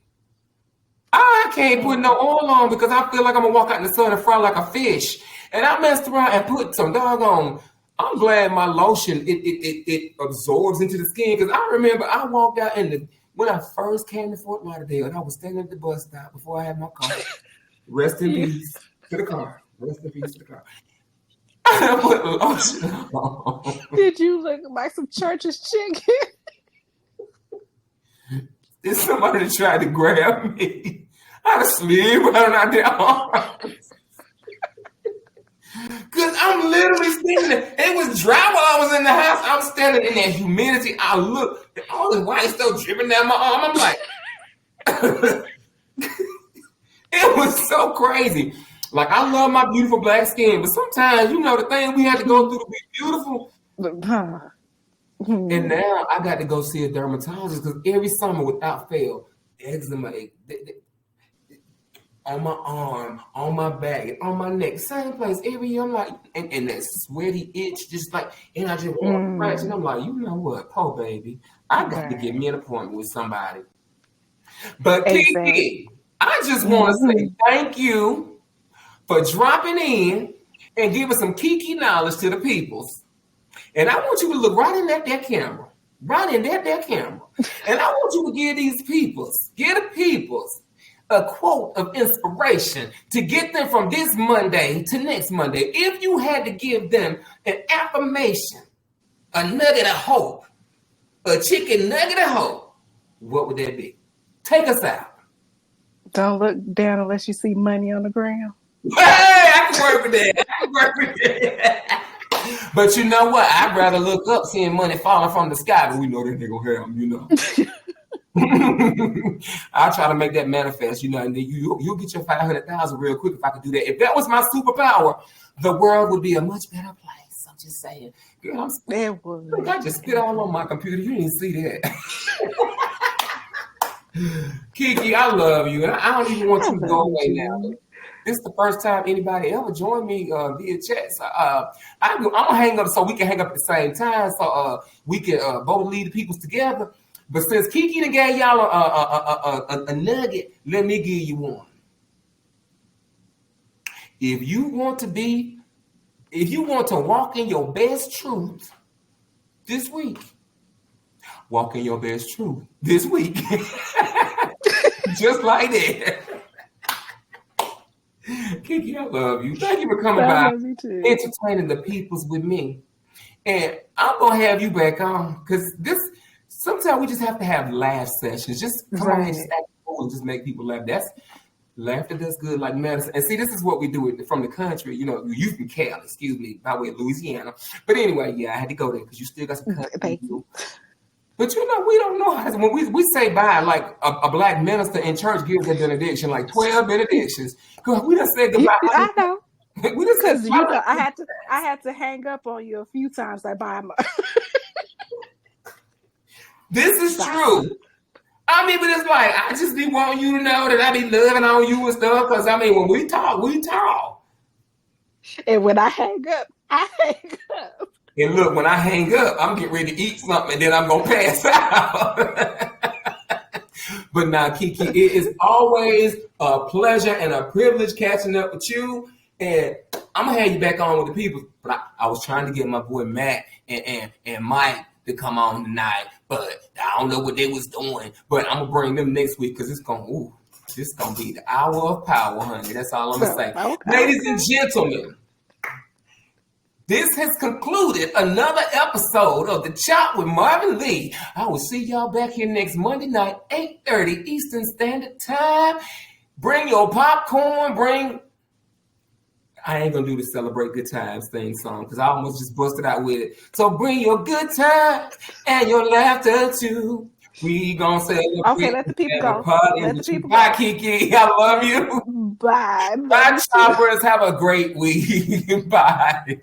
I can't put no oil on because I feel like I'm going to walk out in the sun and fry like a fish. And I messed around and put some doggone, I'm glad my lotion, it absorbs into the skin. Because I remember I walked out when I first came to Fort Lauderdale and I was standing at the bus stop before I had my car. Rest in peace to the car. Rest in peace to the car. I put lotion on. Did you look like some church's chicken? There's somebody that tried to grab me. I was asleep running out there. Because I'm literally standing there. It was dry while I was in the house. I'm standing in that humidity. I look, and all the white stuff dripping down my arm. I'm like, it was so crazy. Like, I love my beautiful black skin, but sometimes, you know, the thing we had to go through to be beautiful. And now I got to go see a dermatologist because every summer, without fail, eczema on my arm, on my back, on my neck, same place every year. I'm like, and that sweaty itch, just like, and I just want to and I'm like, you know what, poor baby, I got to get me an appointment with somebody. But KiKi, I just want to say thank you for dropping in and giving some KiKi knowledge to the peoples. And I want you to look right in that camera, right in that camera. And I want you to give these peoples, a quote of inspiration to get them from this Monday to next Monday. If you had to give them an affirmation, a nugget of hope, a chicken nugget of hope, what would that be? Take us out. Don't look down unless you see money on the ground. Hey, I can work with that. But you know what? I'd rather look up seeing money falling from the sky, but we know that they're going to have them, you know. I'll try to make that manifest, you know, and then you'll get your 500,000 real quick if I could do that. If that was my superpower, the world would be a much better place. I'm just saying. Girl, I just spit all on my computer. You didn't see that. KiKi, I love you, and I don't even want you to go away now. This is the first time anybody ever joined me via chat. So, I'm going to hang up so we can hang up at the same time so we can both lead the peoples together. But since KiKi done gave y'all a nugget, let me give you one. If you want to walk in your best truth this week, walk in your best truth this week. Just like that. KiKi, I love you. Thank you for coming by, entertaining the peoples with me. And I'm going to have you back on because sometimes we just have to have laugh sessions. Just come on and just act cool and just make people laugh. Laughter does good like medicine. And see, this is what we do from the country. You know, you from Cali, excuse me, by way of Louisiana. But anyway, yeah, I had to go there because you still got some country people. But you know, we don't know how to, when we say bye, like a black minister in church gives a benediction, like 12 benedictions. Because we done said goodbye. I know. We just said you know, I had to hang up on you a few times. Like, bye. This is true. I mean, but it's like, I just be wanting you to know that I be loving on you and stuff. Because, I mean, when we talk, we talk. And when I hang up, I hang up. And look, when I hang up, I'm getting ready to eat something, and then I'm gonna pass out. But now, KiKi, it is always a pleasure and a privilege catching up with you. And I'm gonna have you back on with the people. But I was trying to get my boy Matt and Mike to come on tonight, but I don't know what they was doing. But I'm gonna bring them next week because it's gonna be the hour of power, honey. That's all I'm gonna say. Okay. Ladies and gentlemen, this has concluded another episode of The Chop with Marvin Lee. I will see y'all back here next Monday night, 8:30 Eastern Standard Time. Bring your popcorn, I ain't gonna do the Celebrate Good Times theme song because I almost just busted out with it. So bring your good times and your laughter too. We gonna celebrate. Okay, let the people go. Let the people Bye, go. KiKi. I love you. Bye. Bye, choppers. Have a great week. Bye.